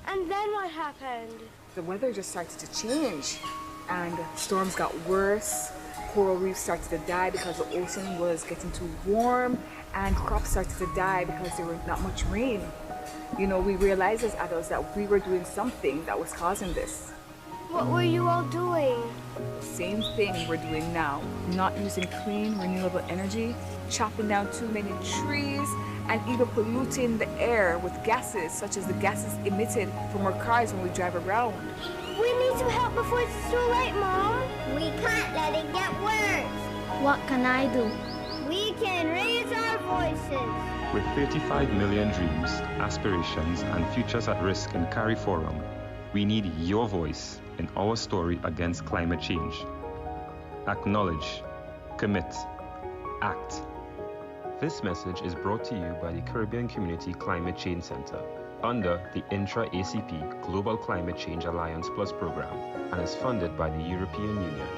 And then what happened? The weather just started to change, and storms got worse, coral reefs started to die because the ocean was getting too warm, and crops started to die because there was not much rain. You know, we realized as adults that we were doing something that was causing this. What were you all doing? The same thing we're doing now. Not using clean, renewable energy, chopping down too many trees, and even polluting the air with gases, such as the gases emitted from our cars when we drive around. We need some help before it's too late, Mom. We can't let it get worse. What can I do? We can raise our voices. With 35 million dreams, aspirations, and futures at risk in Cari Forum, we need your voice in our story against climate change. Acknowledge, commit, act. This message is brought to you by the Caribbean Community Climate Change Center under the Intra-ACP Global Climate Change Alliance Plus program and is funded by the European Union.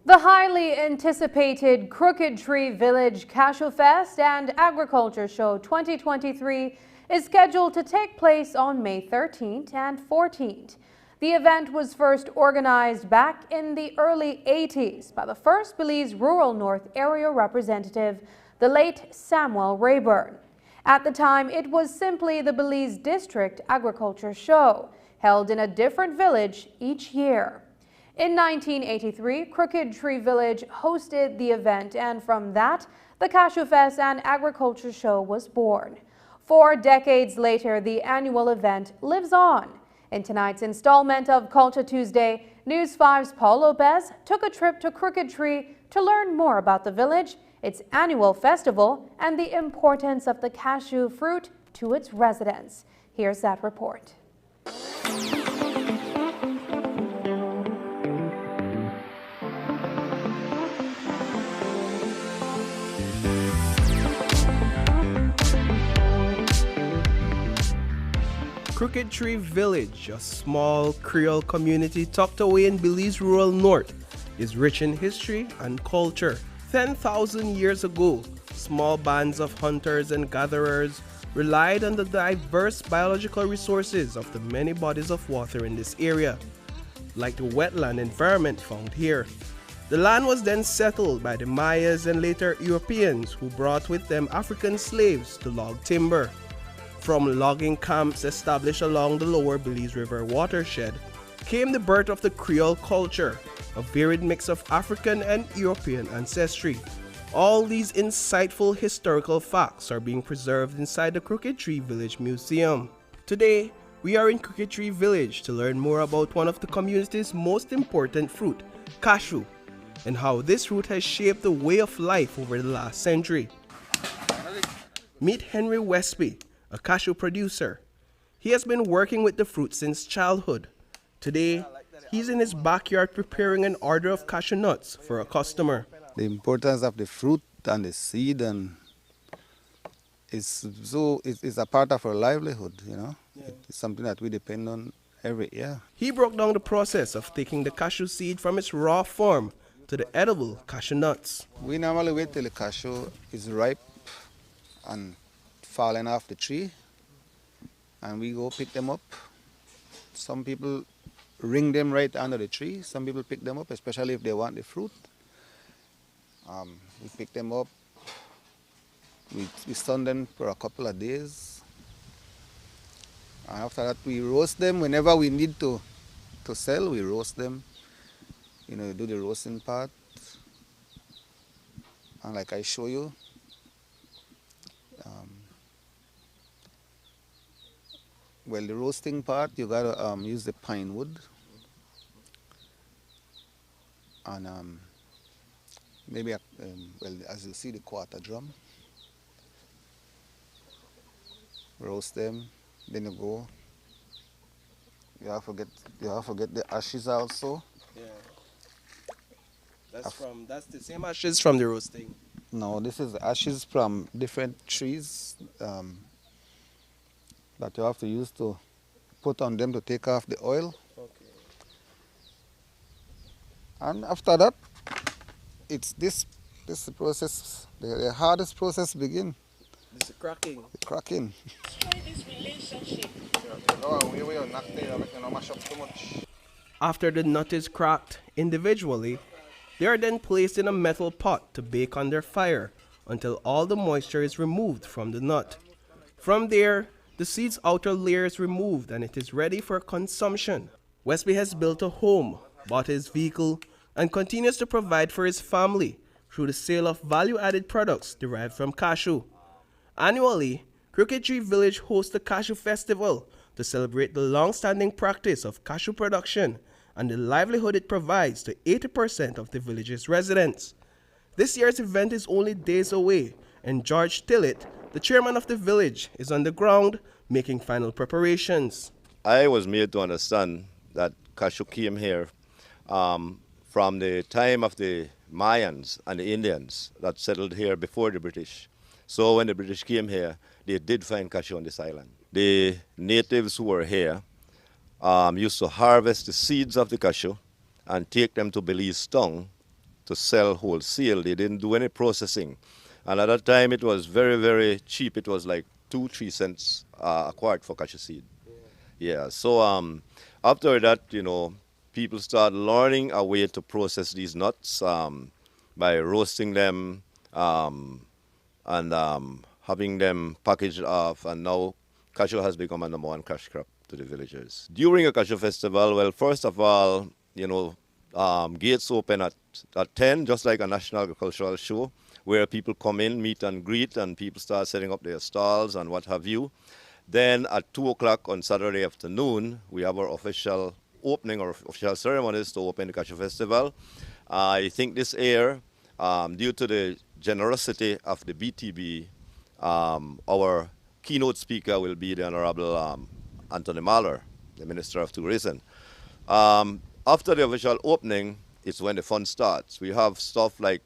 The highly anticipated Crooked Tree Village Cashew Fest and Agriculture Show 2023 is scheduled to take place on May 13th and 14th. The event was first organized back in the early 80s by the first Belize Rural North Area representative, the late Samuel Rayburn. At the time, it was simply the Belize District Agriculture Show, held in a different village each year. In 1983, Crooked Tree Village hosted the event, and from that, the Cashew Fest and Agriculture Show was born. 4 decades later, the annual event lives on. In tonight's installment of Culture Tuesday, News 5's Paul Lopez took a trip to Crooked Tree to learn more about the village, its annual festival, and the importance of the cashew fruit to its residents. Here's that report. Crooked Tree Village, a small Creole community tucked away in Belize Rural North, is rich in history and culture. 10,000 years ago, small bands of hunters and gatherers relied on the diverse biological resources of the many bodies of water in this area, like the wetland environment found here. The land was then settled by the Mayas and later Europeans who brought with them African slaves to log timber. From logging camps established along the lower Belize River watershed came the birth of the Creole culture, a varied mix of African and European ancestry. All these insightful historical facts are being preserved inside the Crooked Tree Village Museum. Today, we are in Crooked Tree Village to learn more about one of the community's most important fruit, cashew, and how this fruit has shaped the way of life over the last century. Meet Henry Westby, a cashew producer. He has been working with the fruit since childhood. Today, he's in his backyard preparing an order of cashew nuts for a customer. The importance of the fruit and the seed and is a part of our livelihood, you know. Yeah. It's something that we depend on every year. He broke down the process of taking the cashew seed from its raw form to the edible cashew nuts. We normally wait till the cashew is ripe and falling off the tree, and we go pick them up. Some people ring them right under the tree. Some people pick them up, especially if they want the fruit. We pick them up. We sun them for a couple of days. And after that, we roast them. Whenever we need to sell, we roast them. You know, do the roasting part. And like I show you, well, the roasting part, you gotta use the pine wood, and maybe well, as you see, the quarter drum. Roast them, then you go. You have to get the ashes also. Yeah, that's the same ashes from the roasting. No, this is ashes from different trees. That you have to use to put on them to take off the oil. Okay. And after that, it's this process, the hardest process begin. It's cracking. It's cracking. After the nut is cracked individually, they are then placed in a metal pot to bake under fire until all the moisture is removed from the nut. From there, the seed's outer layer is removed and it is ready for consumption. Westby has built a home, bought his vehicle, and continues to provide for his family through the sale of value-added products derived from cashew. Annually, Crooked Tree Village hosts the Cashew Festival to celebrate the long-standing practice of cashew production and the livelihood it provides to 80% of the village's residents. This year's event is only days away, and George Tillett, the chairman of the village, is on the ground making final preparations. I was made to understand that cashew came here from the time of the Mayans and the Indians that settled here before the British. So when the British came here, they did find cashew on this island. The natives who were here used to harvest the seeds of the cashew and take them to Belize Town to sell wholesale. They didn't do any processing. And at that time, it was very, very cheap. It was like 2-3 cents a quart for cashew seed. Yeah, so after that, you know, people start learning a way to process these nuts by roasting them and having them packaged off, and now cashew has become a #1 cash crop to the villagers. During a cashew festival, well, first of all, you know, gates open at 10, just like a national agricultural show, where people come in, meet and greet, and people start setting up their stalls and what have you. Then at 2 o'clock on Saturday afternoon, we have our official opening or official ceremonies to open the cashew festival. I think this year, due to the generosity of the BTB, our keynote speaker will be the Honorable Anthony Mahler, the Minister of Tourism. After the official opening, it's when the fun starts. We have stuff like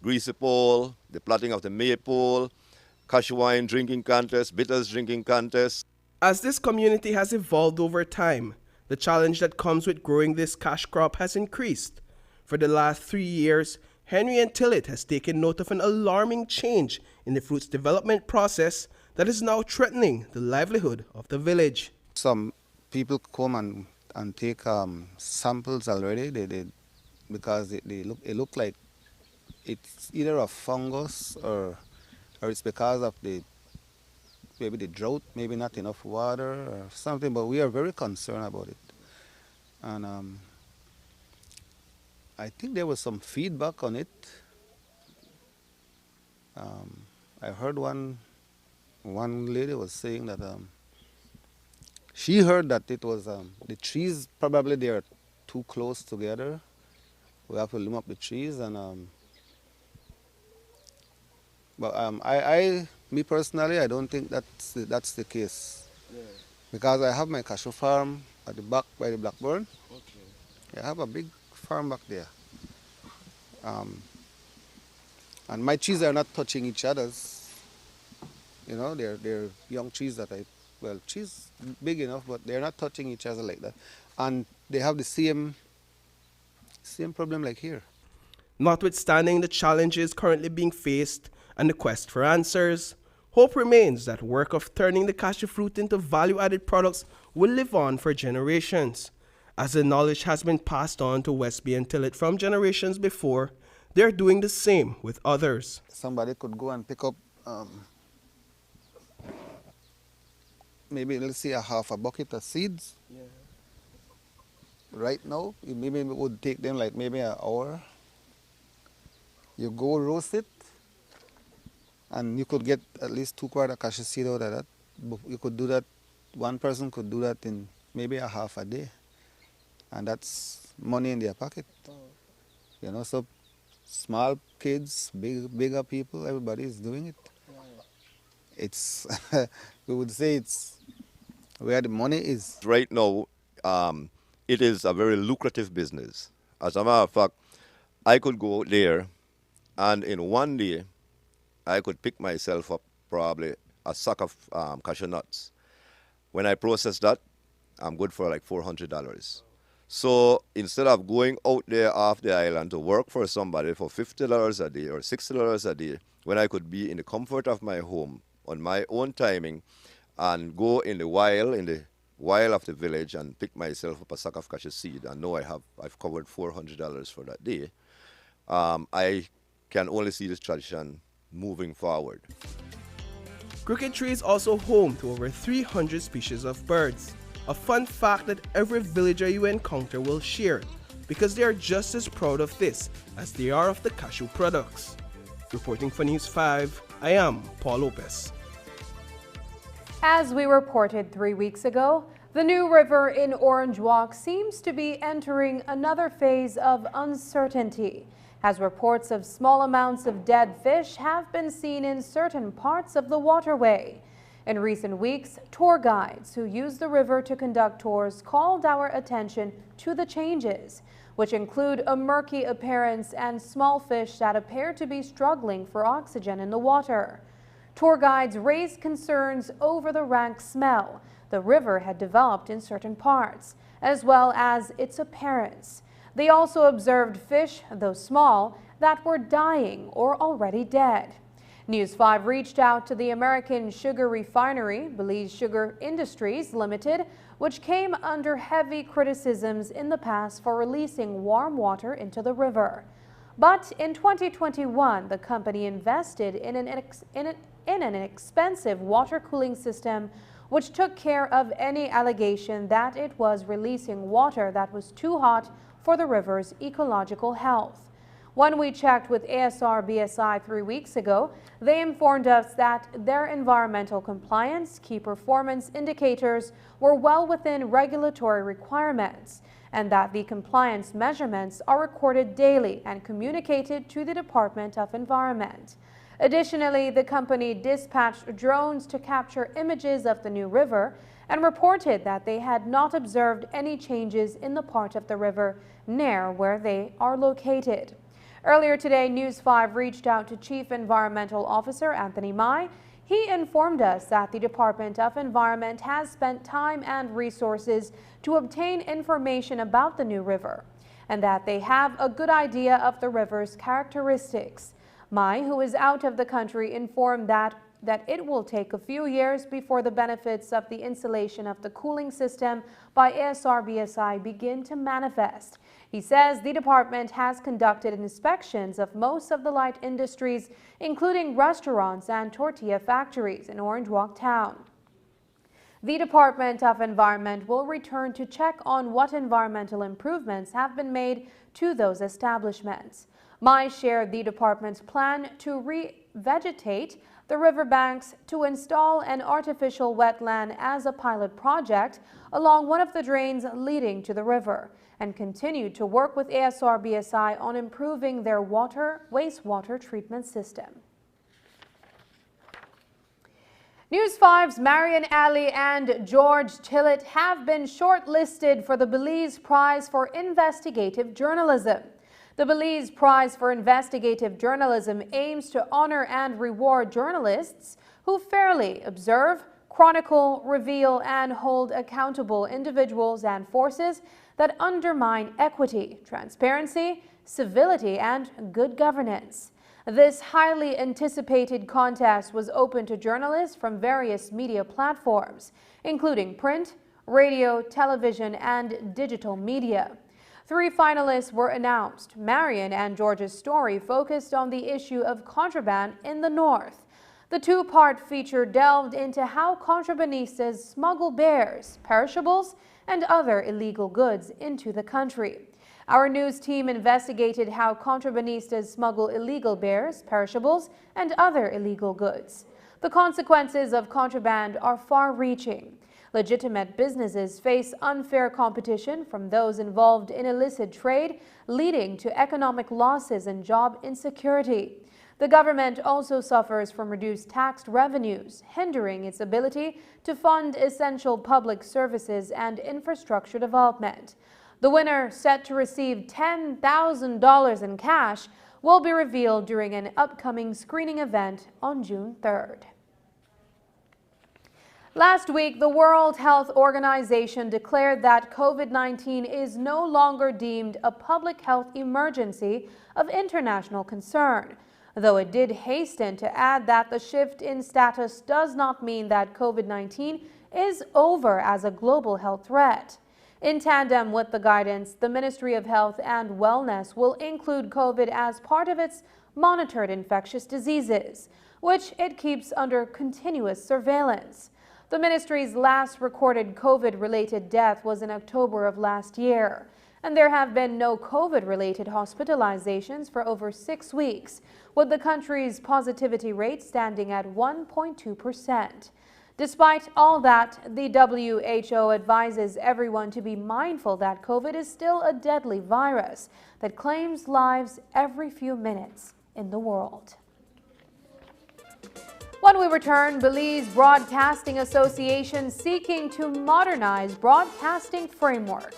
greasy pole, the plaiting of the maypole, cashew wine drinking contest, bitters drinking contest. As this community has evolved over time, the challenge that comes with growing this cash crop has increased. For the last 3 years, Henry and Tillett has taken note of an alarming change in the fruit's development process that is now threatening the livelihood of the village. Some people come and take samples already. Because it look like it's either a fungus or it's because of maybe the drought, maybe not enough water or something. But we are very concerned about it, and I think there was some feedback on it. I heard one lady was saying that she heard that it was the trees, probably they are too close together. We have to limb up the trees, and me personally, I don't think that's the case. Yeah. Because I have my cashew farm at the back by the Blackburn. Okay. I have a big farm back there. And my trees are not touching each other's. You know, they're young trees trees big enough, but they're not touching each other like that. And they have the same problem like here. Notwithstanding the challenges currently being faced and the quest for answers, hope remains that work of turning the cashew fruit into value-added products will live on for generations. As the knowledge has been passed on to Westby and Tillett from generations before, they are doing the same with others. Somebody could go and pick up maybe, let's say, half a bucket of seeds. Yeah. Right now, maybe it would take them like maybe an hour. You go roast it, and you could get at least 2 quarts of cashew seed out of that. You could do that, one person could do that in maybe a half a day. And that's money in their pocket. Oh. You know, so small kids, bigger people, everybody is doing it. Yeah. It's, we would say it's where the money is. Right now, it is a very lucrative business. As a matter of fact, I could go there and in one day, I could pick myself up probably a sack of cashew nuts. When I process that, I'm good for like $400. So instead of going out there off the island to work for somebody for $50 a day or $60 a day, when I could be in the comfort of my home, on my own timing and go in the wild of the village and pick myself up a sack of cashew seed and know I've covered $400 for that day, I can only see this tradition moving forward. Crooked Tree is also home to over 300 species of birds. A fun fact that every villager you encounter will share, because they are just as proud of this as they are of the cashew products. Reporting for News 5, I am Paul Lopez. As we reported 3 weeks ago, the New River in Orange Walk seems to be entering another phase of uncertainty, as reports of small amounts of dead fish have been seen in certain parts of the waterway. In recent weeks, tour guides who use the river to conduct tours called our attention to the changes, which include a murky appearance and small fish that appear to be struggling for oxygen in the water. Tour guides raised concerns over the rank smell the river had developed in certain parts, as well as its appearance. They also observed fish, though small, that were dying or already dead. News 5 reached out to the American sugar refinery, Belize Sugar Industries Limited, which came under heavy criticisms in the past for releasing warm water into the river. But in 2021, the company invested in an expensive water cooling system which took care of any allegation that it was releasing water that was too hot for the river's ecological health. When we checked with ASR BSI 3 weeks ago, they informed us that their environmental compliance key performance indicators were well within regulatory requirements, and that the compliance measurements are recorded daily and communicated to the Department of Environment. Additionally, the company dispatched drones to capture images of the New River and reported that they had not observed any changes in the part of the river near where they are located. Earlier today, News 5 reached out to Chief Environmental Officer Anthony Mai. He informed us that the Department of Environment has spent time and resources to obtain information about the New River, and that they have a good idea of the river's characteristics. Mai, who is out of the country, informed that it will take a few years before the benefits of the installation of the cooling system by ASR BSI begin to manifest. He says the department has conducted inspections of most of the light industries, including restaurants and tortilla factories in Orange Walk Town. The Department of Environment will return to check on what environmental improvements have been made to those establishments. Mai shared the department's plan to revegetate the riverbanks, to install an artificial wetland as a pilot project along one of the drains leading to the river, and continue to work with ASR BSI on improving their wastewater treatment system. News 5's Marion Alley and George Tillett have been shortlisted for the Belize Prize for Investigative Journalism. The Belize Prize for Investigative Journalism aims to honor and reward journalists who fairly observe, chronicle, reveal, and hold accountable individuals and forces that undermine equity, transparency, civility, and good governance. This highly anticipated contest was open to journalists from various media platforms, including print, radio, television, and digital media. 3 finalists were announced. Marion and George's story focused on the issue of contraband in the North. The 2-part feature delved into how contrabandistas smuggle bears, perishables, and other illegal goods into the country. Our news team investigated how contrabandistas smuggle illegal bears, perishables, and other illegal goods. The consequences of contraband are far-reaching. Legitimate businesses face unfair competition from those involved in illicit trade, leading to economic losses and job insecurity. The government also suffers from reduced tax revenues, hindering its ability to fund essential public services and infrastructure development. The winner, set to receive $10,000 in cash, will be revealed during an upcoming screening event on June 3rd. Last week, the World Health Organization declared that COVID-19 is no longer deemed a public health emergency of international concern. though it did hasten to add that the shift in status does not mean that COVID-19 is over as a global health threat. In tandem with the guidance, the Ministry of Health and Wellness will include COVID as part of its monitored infectious diseases, which it keeps under continuous surveillance. The ministry's last recorded COVID-related death was in October of last year, and there have been no COVID-related hospitalizations for over 6 weeks, with the country's positivity rate standing at 1.2%. Despite all that, the WHO advises everyone to be mindful that COVID is still a deadly virus that claims lives every few minutes in the world. When we return, Belize Broadcasting Association seeking to modernize broadcasting framework.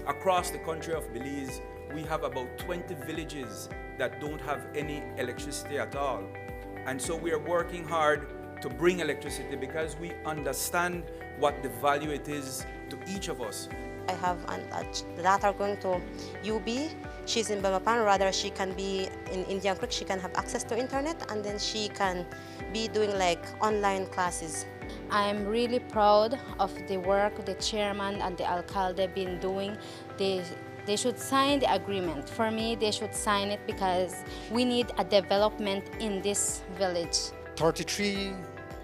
Across the country of Belize, we have about 20 villages that don't have any electricity at all. And so we are working hard to bring electricity because we understand what the value it is to each of us. I have a daughter going to UB. She's in Bamapan. Rather, she can be in Indian Creek. She can have access to internet, and then she can be doing like online classes. I'm really proud of the work the chairman and the alcalde been doing. They should sign the agreement. For me, they should sign it because we need a development in this village. 33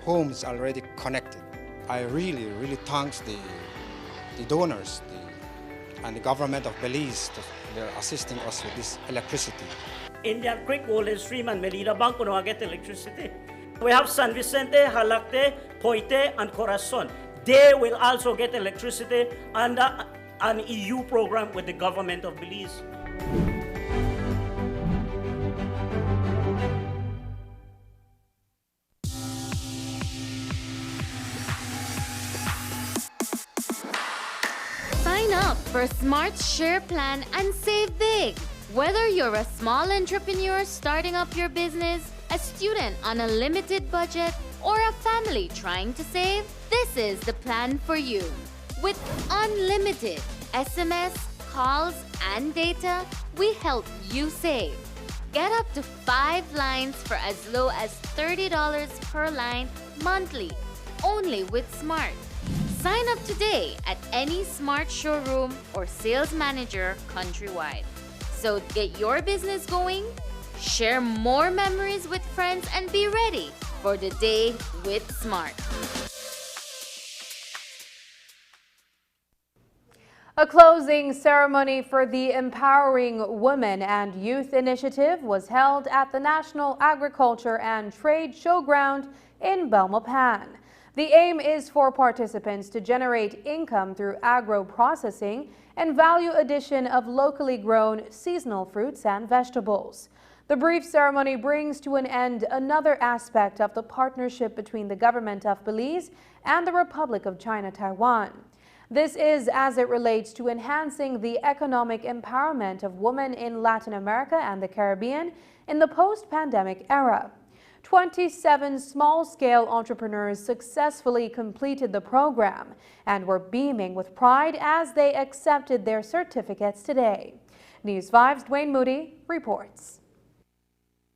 homes already connected. I really thank the donors and the government of Belize. They're assisting us with this electricity. Indian Creek, Golden Stream, and Merida Bank will get electricity. We have San Vicente, Halacte, Poite, and Corazon. They will also get electricity under an EU program with the government of Belize. Sign up for Smart Share Plan and save big. Whether you're a small entrepreneur starting up your business, a student on a limited budget, or a family trying to save, this is the plan for you. With unlimited SMS, calls, and data, we help you save. Get up to 5 lines for as low as $30 per line monthly, only with Smart. Sign up today at any Smart showroom or sales manager countrywide. So get your business going, share more memories with friends, and be ready for the day with Smart. A closing ceremony for the Empowering Women and Youth Initiative was held at the National Agriculture and Trade Showground in Belmopan. The aim is for participants to generate income through agro-processing and value addition of locally grown seasonal fruits and vegetables. The brief ceremony brings to an end another aspect of the partnership between the government of Belize and the Republic of China, Taiwan. This is as it relates to enhancing the economic empowerment of women in Latin America and the Caribbean in the post-pandemic era. 27 small-scale entrepreneurs successfully completed the program and were beaming with pride as they accepted their certificates today. News 5's Dwayne Moody reports.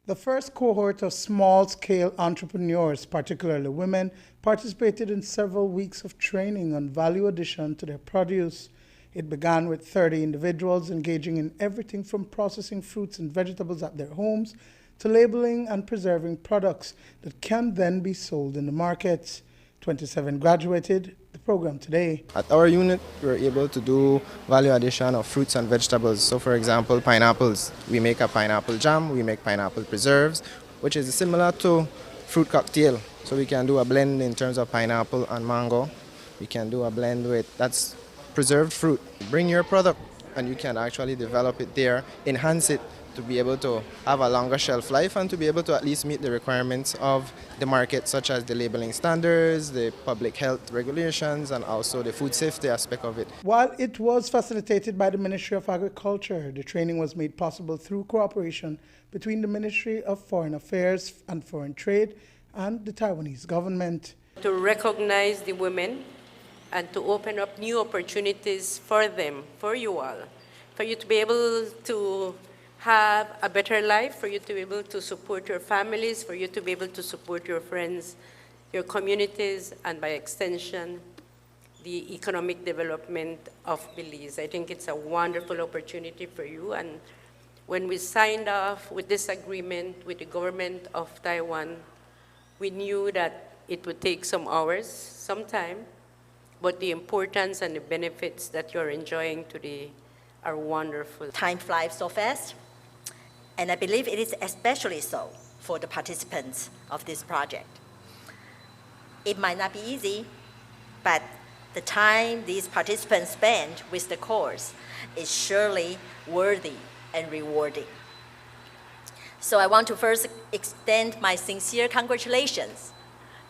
The first cohort of small-scale entrepreneurs, particularly women, participated in several weeks of training on value addition to their produce. It began with 30 individuals engaging in everything from processing fruits and vegetables at their homes to labeling and preserving products that can then be sold in the markets. 27 graduated the program today. At our unit, we're able to do value addition of fruits and vegetables. So for example, pineapples. We make a pineapple jam, we make pineapple preserves, which is similar to fruit cocktail. So we can do a blend in terms of pineapple and mango. We can do a blend with, that's preserved fruit. Bring your product and you can actually develop it there, enhance it to be able to have a longer shelf life and to be able to at least meet the requirements of the market, such as the labeling standards, the public health regulations, and also the food safety aspect of it. While it was facilitated by the Ministry of Agriculture, the training was made possible through cooperation between the Ministry of Foreign Affairs and Foreign Trade and the Taiwanese government. To recognize the women and to open up new opportunities for them, for you all, for you to be able to have a better life, for you to be able to support your families, for you to be able to support your friends, your communities, and by extension, the economic development of Belize. I think it's a wonderful opportunity for you. And when we signed off with this agreement with the government of Taiwan, we knew that it would take some hours, some time, but the importance and the benefits that you're enjoying today are wonderful. Time flies so fast, and I believe it is especially so for the participants of this project. It might not be easy, but the time these participants spend with the course is surely worthy and rewarding. So I want to first extend my sincere congratulations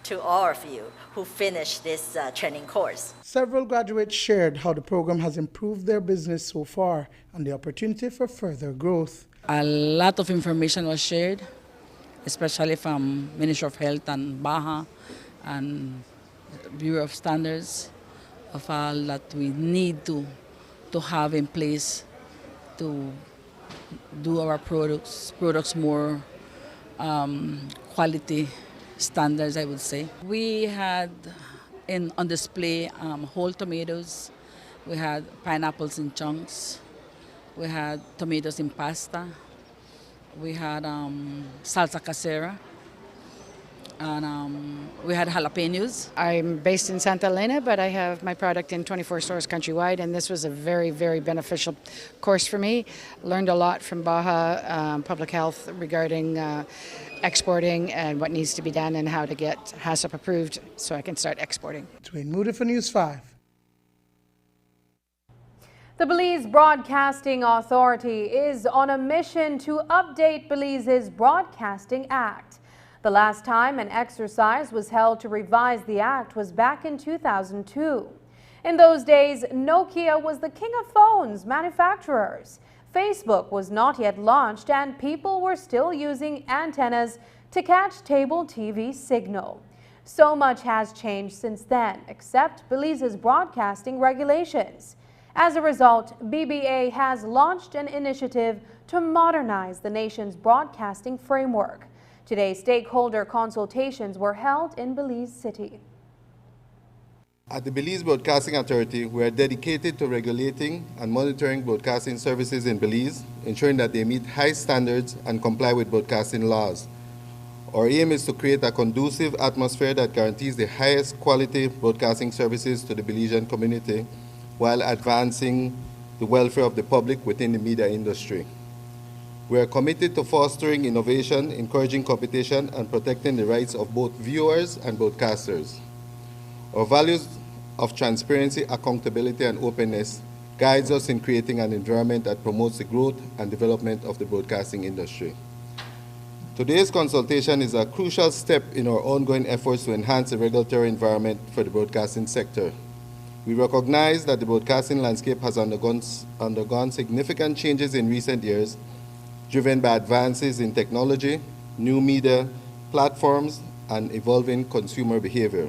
to all of you who finished this training course. Several graduates shared how the program has improved their business so far and the opportunity for further growth. A lot of information was shared, especially from Ministry of Health and Baja and Bureau of Standards, of all that we need to have in place to do our products more quality standards, I would say. We had on display whole tomatoes, we had pineapples in chunks, we had tomatoes in pasta, we had salsa casera, and we had jalapenos. I'm based in Santa Elena, but I have my product in 24 stores countrywide, and this was a very, very beneficial course for me. Learned a lot from Baja Public Health regarding exporting and what needs to be done and how to get HACCP approved so I can start exporting. Dwayne Moody for News 5. The Belize Broadcasting Authority is on a mission to update Belize's Broadcasting Act. The last time an exercise was held to revise the act was back in 2002. In those days, Nokia was the king of phones manufacturers. Facebook was not yet launched and people were still using antennas to catch cable TV signal. So much has changed since then, except Belize's broadcasting regulations. As a result, BBA has launched an initiative to modernize the nation's broadcasting framework. Today, stakeholder consultations were held in Belize City. At the Belize Broadcasting Authority, we are dedicated to regulating and monitoring broadcasting services in Belize, ensuring that they meet high standards and comply with broadcasting laws. Our aim is to create a conducive atmosphere that guarantees the highest quality broadcasting services to the Belizean community while advancing the welfare of the public within the media industry. We are committed to fostering innovation, encouraging competition, and protecting the rights of both viewers and broadcasters. Our values of transparency, accountability, and openness guides us in creating an environment that promotes the growth and development of the broadcasting industry. Today's consultation is a crucial step in our ongoing efforts to enhance the regulatory environment for the broadcasting sector. We recognize that the broadcasting landscape has undergone significant changes in recent years, driven by advances in technology, new media platforms, and evolving consumer behavior.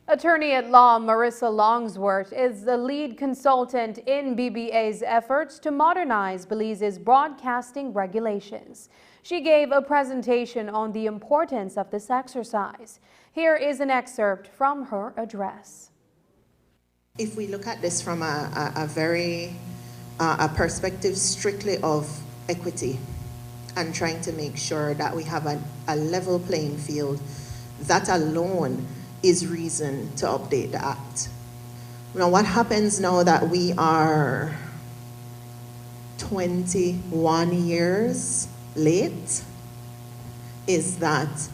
Attorney at law Marissa Longsworth is the lead consultant in BBA's efforts to modernize Belize's broadcasting regulations. She gave a presentation on the importance of this exercise. Here is an excerpt from her address. If we look at this from a perspective strictly of equity and trying to make sure that we have a level playing field, that alone is reason to update the act. Now, what happens now that we are 21 years late is that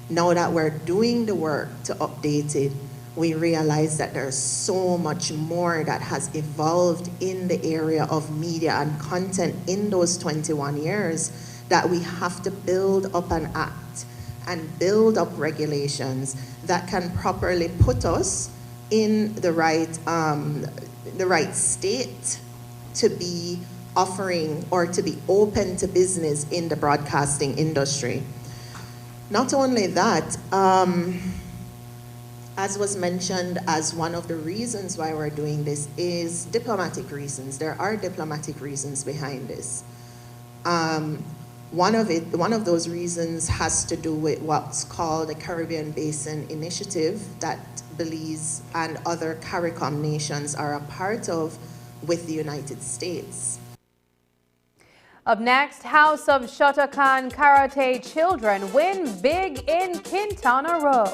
now that we're doing the work to update it, we realize that there's so much more that has evolved in the area of media and content in those 21 years that we have to build up an act and build up regulations that can properly put us in the right state to be offering or to be open to business in the broadcasting industry. Not only that, as was mentioned as one of the reasons why we're doing this is diplomatic reasons. There are diplomatic reasons behind this. One of those reasons has to do with what's called the Caribbean Basin Initiative that Belize and other CARICOM nations are a part of with the United States. Up next, House of Shotokan Karate children win big in Quintana Roo.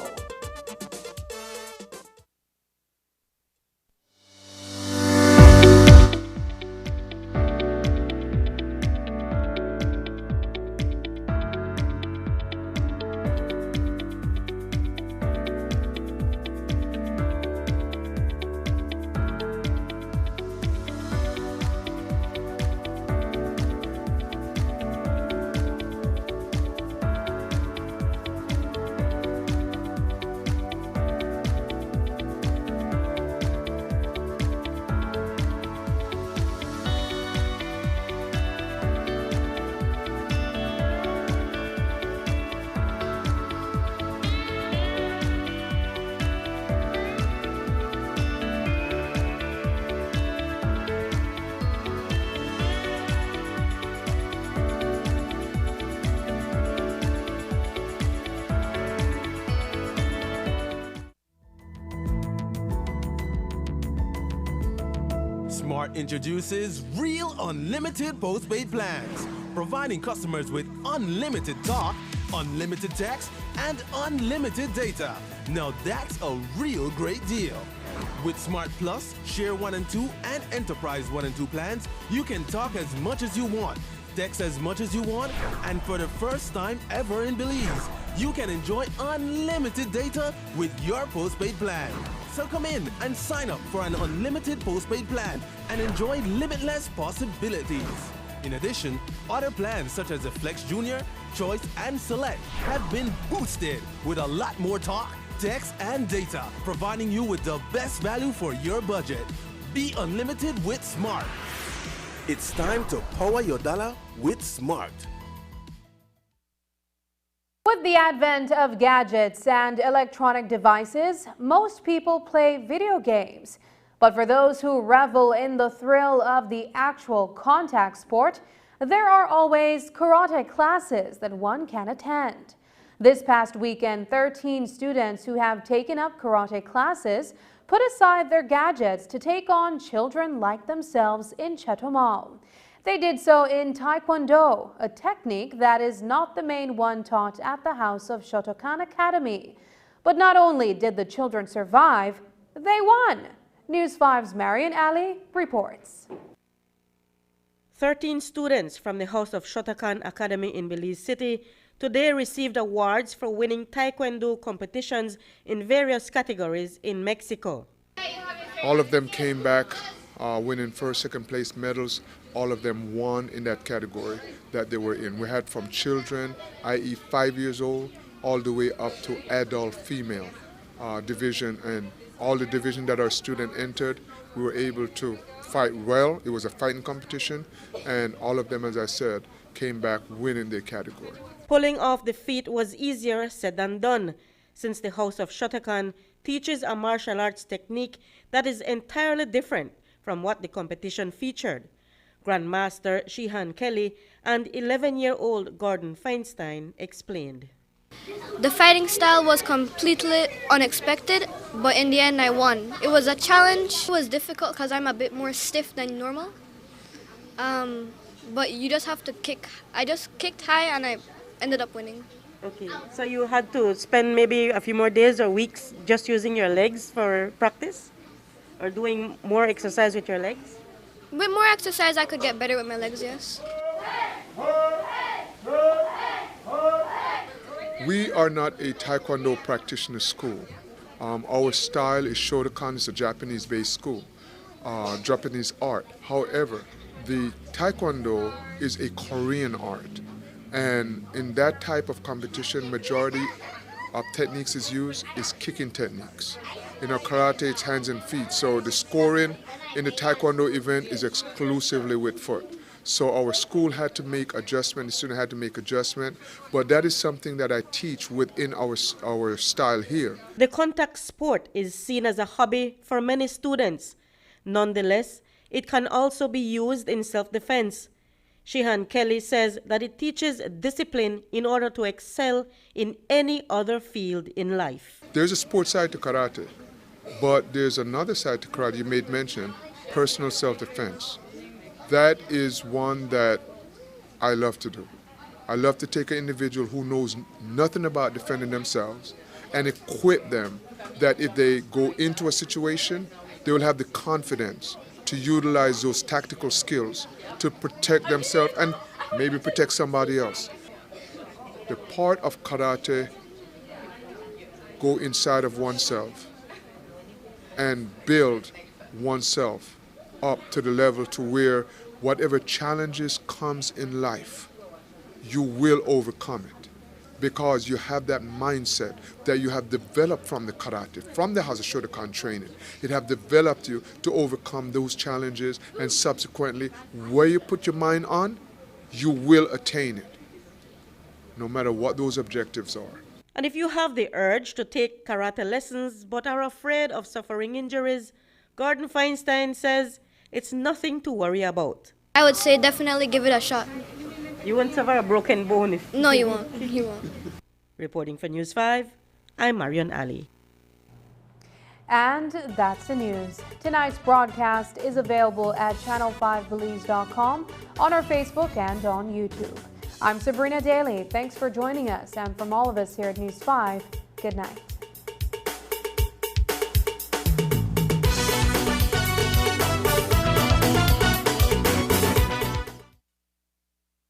Smart introduces Real Unlimited Postpaid Plans, providing customers with unlimited talk, unlimited text, and unlimited data. Now that's a real great deal. With Smart Plus, Share 1 and 2, and Enterprise 1 and 2 plans, you can talk as much as you want, text as much as you want, and for the first time ever in Belize, you can enjoy unlimited data with your postpaid plan. So come in and sign up for an unlimited postpaid plan and enjoy limitless possibilities. In addition, other plans such as the Flex Junior, Choice, and Select have been boosted with a lot more talk, text, and data, providing you with the best value for your budget. Be unlimited with Smart. It's time to power your dollar with Smart. With the advent of gadgets and electronic devices, most people play video games. But for those who revel in the thrill of the actual contact sport, there are always karate classes that one can attend. This past weekend, 13 students who have taken up karate classes put aside their gadgets to take on children like themselves in Chetumal. They did so in Taekwondo, a technique that is not the main one taught at the House of Shotokan Academy. But not only did the children survive, they won. News 5's Marian Ali reports. 13 students from the House of Shotokan Academy in Belize City today received awards for winning Taekwondo competitions in various categories in Mexico. All of them came back winning first, second place medals. All of them won in that category that they were in. We had from children, i.e. 5 years old, all the way up to adult female division, and all the division that our student entered, we were able to fight well. It was a fighting competition, and all of them, as I said, came back winning their category. Pulling off the feat was easier said than done, since the House of Shotokan teaches a martial arts technique that is entirely different from what the competition featured. Grandmaster Shehan Kelly and 11-year-old Gordon Feinstein explained. The fighting style was completely unexpected, but in the end I won. It was a challenge. It was difficult because I'm a bit more stiff than normal. But you just have to kick. I just kicked high and I ended up winning. Okay, so you had to spend maybe a few more days or weeks just using your legs for practice? Or doing more exercise with your legs? With more exercise, I could get better with my legs, yes. We are not a Taekwondo practitioner school. Our style is Shotokan, it's a Japanese-based school, Japanese art. However, the Taekwondo is a Korean art. And in that type of competition, majority of techniques is used is kicking techniques. In our karate, it's hands and feet. So the scoring in the Taekwondo event is exclusively with foot. So our school had to make adjustment, the student had to make adjustment, but that is something that I teach within our style here. The contact sport is seen as a hobby for many students. Nonetheless, it can also be used in self-defense. Shehan Kelly says that it teaches discipline in order to excel in any other field in life. There's a sports side to karate, but there's another side to karate you made mention, personal self-defense. That is one that I love to do. I love to take an individual who knows nothing about defending themselves and equip them that if they go into a situation, they will have the confidence to utilize those tactical skills to protect themselves and maybe protect somebody else. The part of karate go inside of oneself and build oneself up to the level to where whatever challenges comes in life, you will overcome it because you have that mindset that you have developed from the karate, from the House of Shotokan training. It have developed you to overcome those challenges, and subsequently, where you put your mind on, you will attain it, no matter what those objectives are. And if you have the urge to take karate lessons but are afraid of suffering injuries, Gordon Feinstein says it's nothing to worry about. I would say definitely give it a shot. You won't suffer a broken bone if... No, you won't. You won't. Reporting for News 5, I'm Marion Ali. And that's the news. Tonight's broadcast is available at channel5belize.com, on our Facebook and on YouTube. I'm Sabrina Daly. Thanks for joining us. And from all of us here at News 5, good night.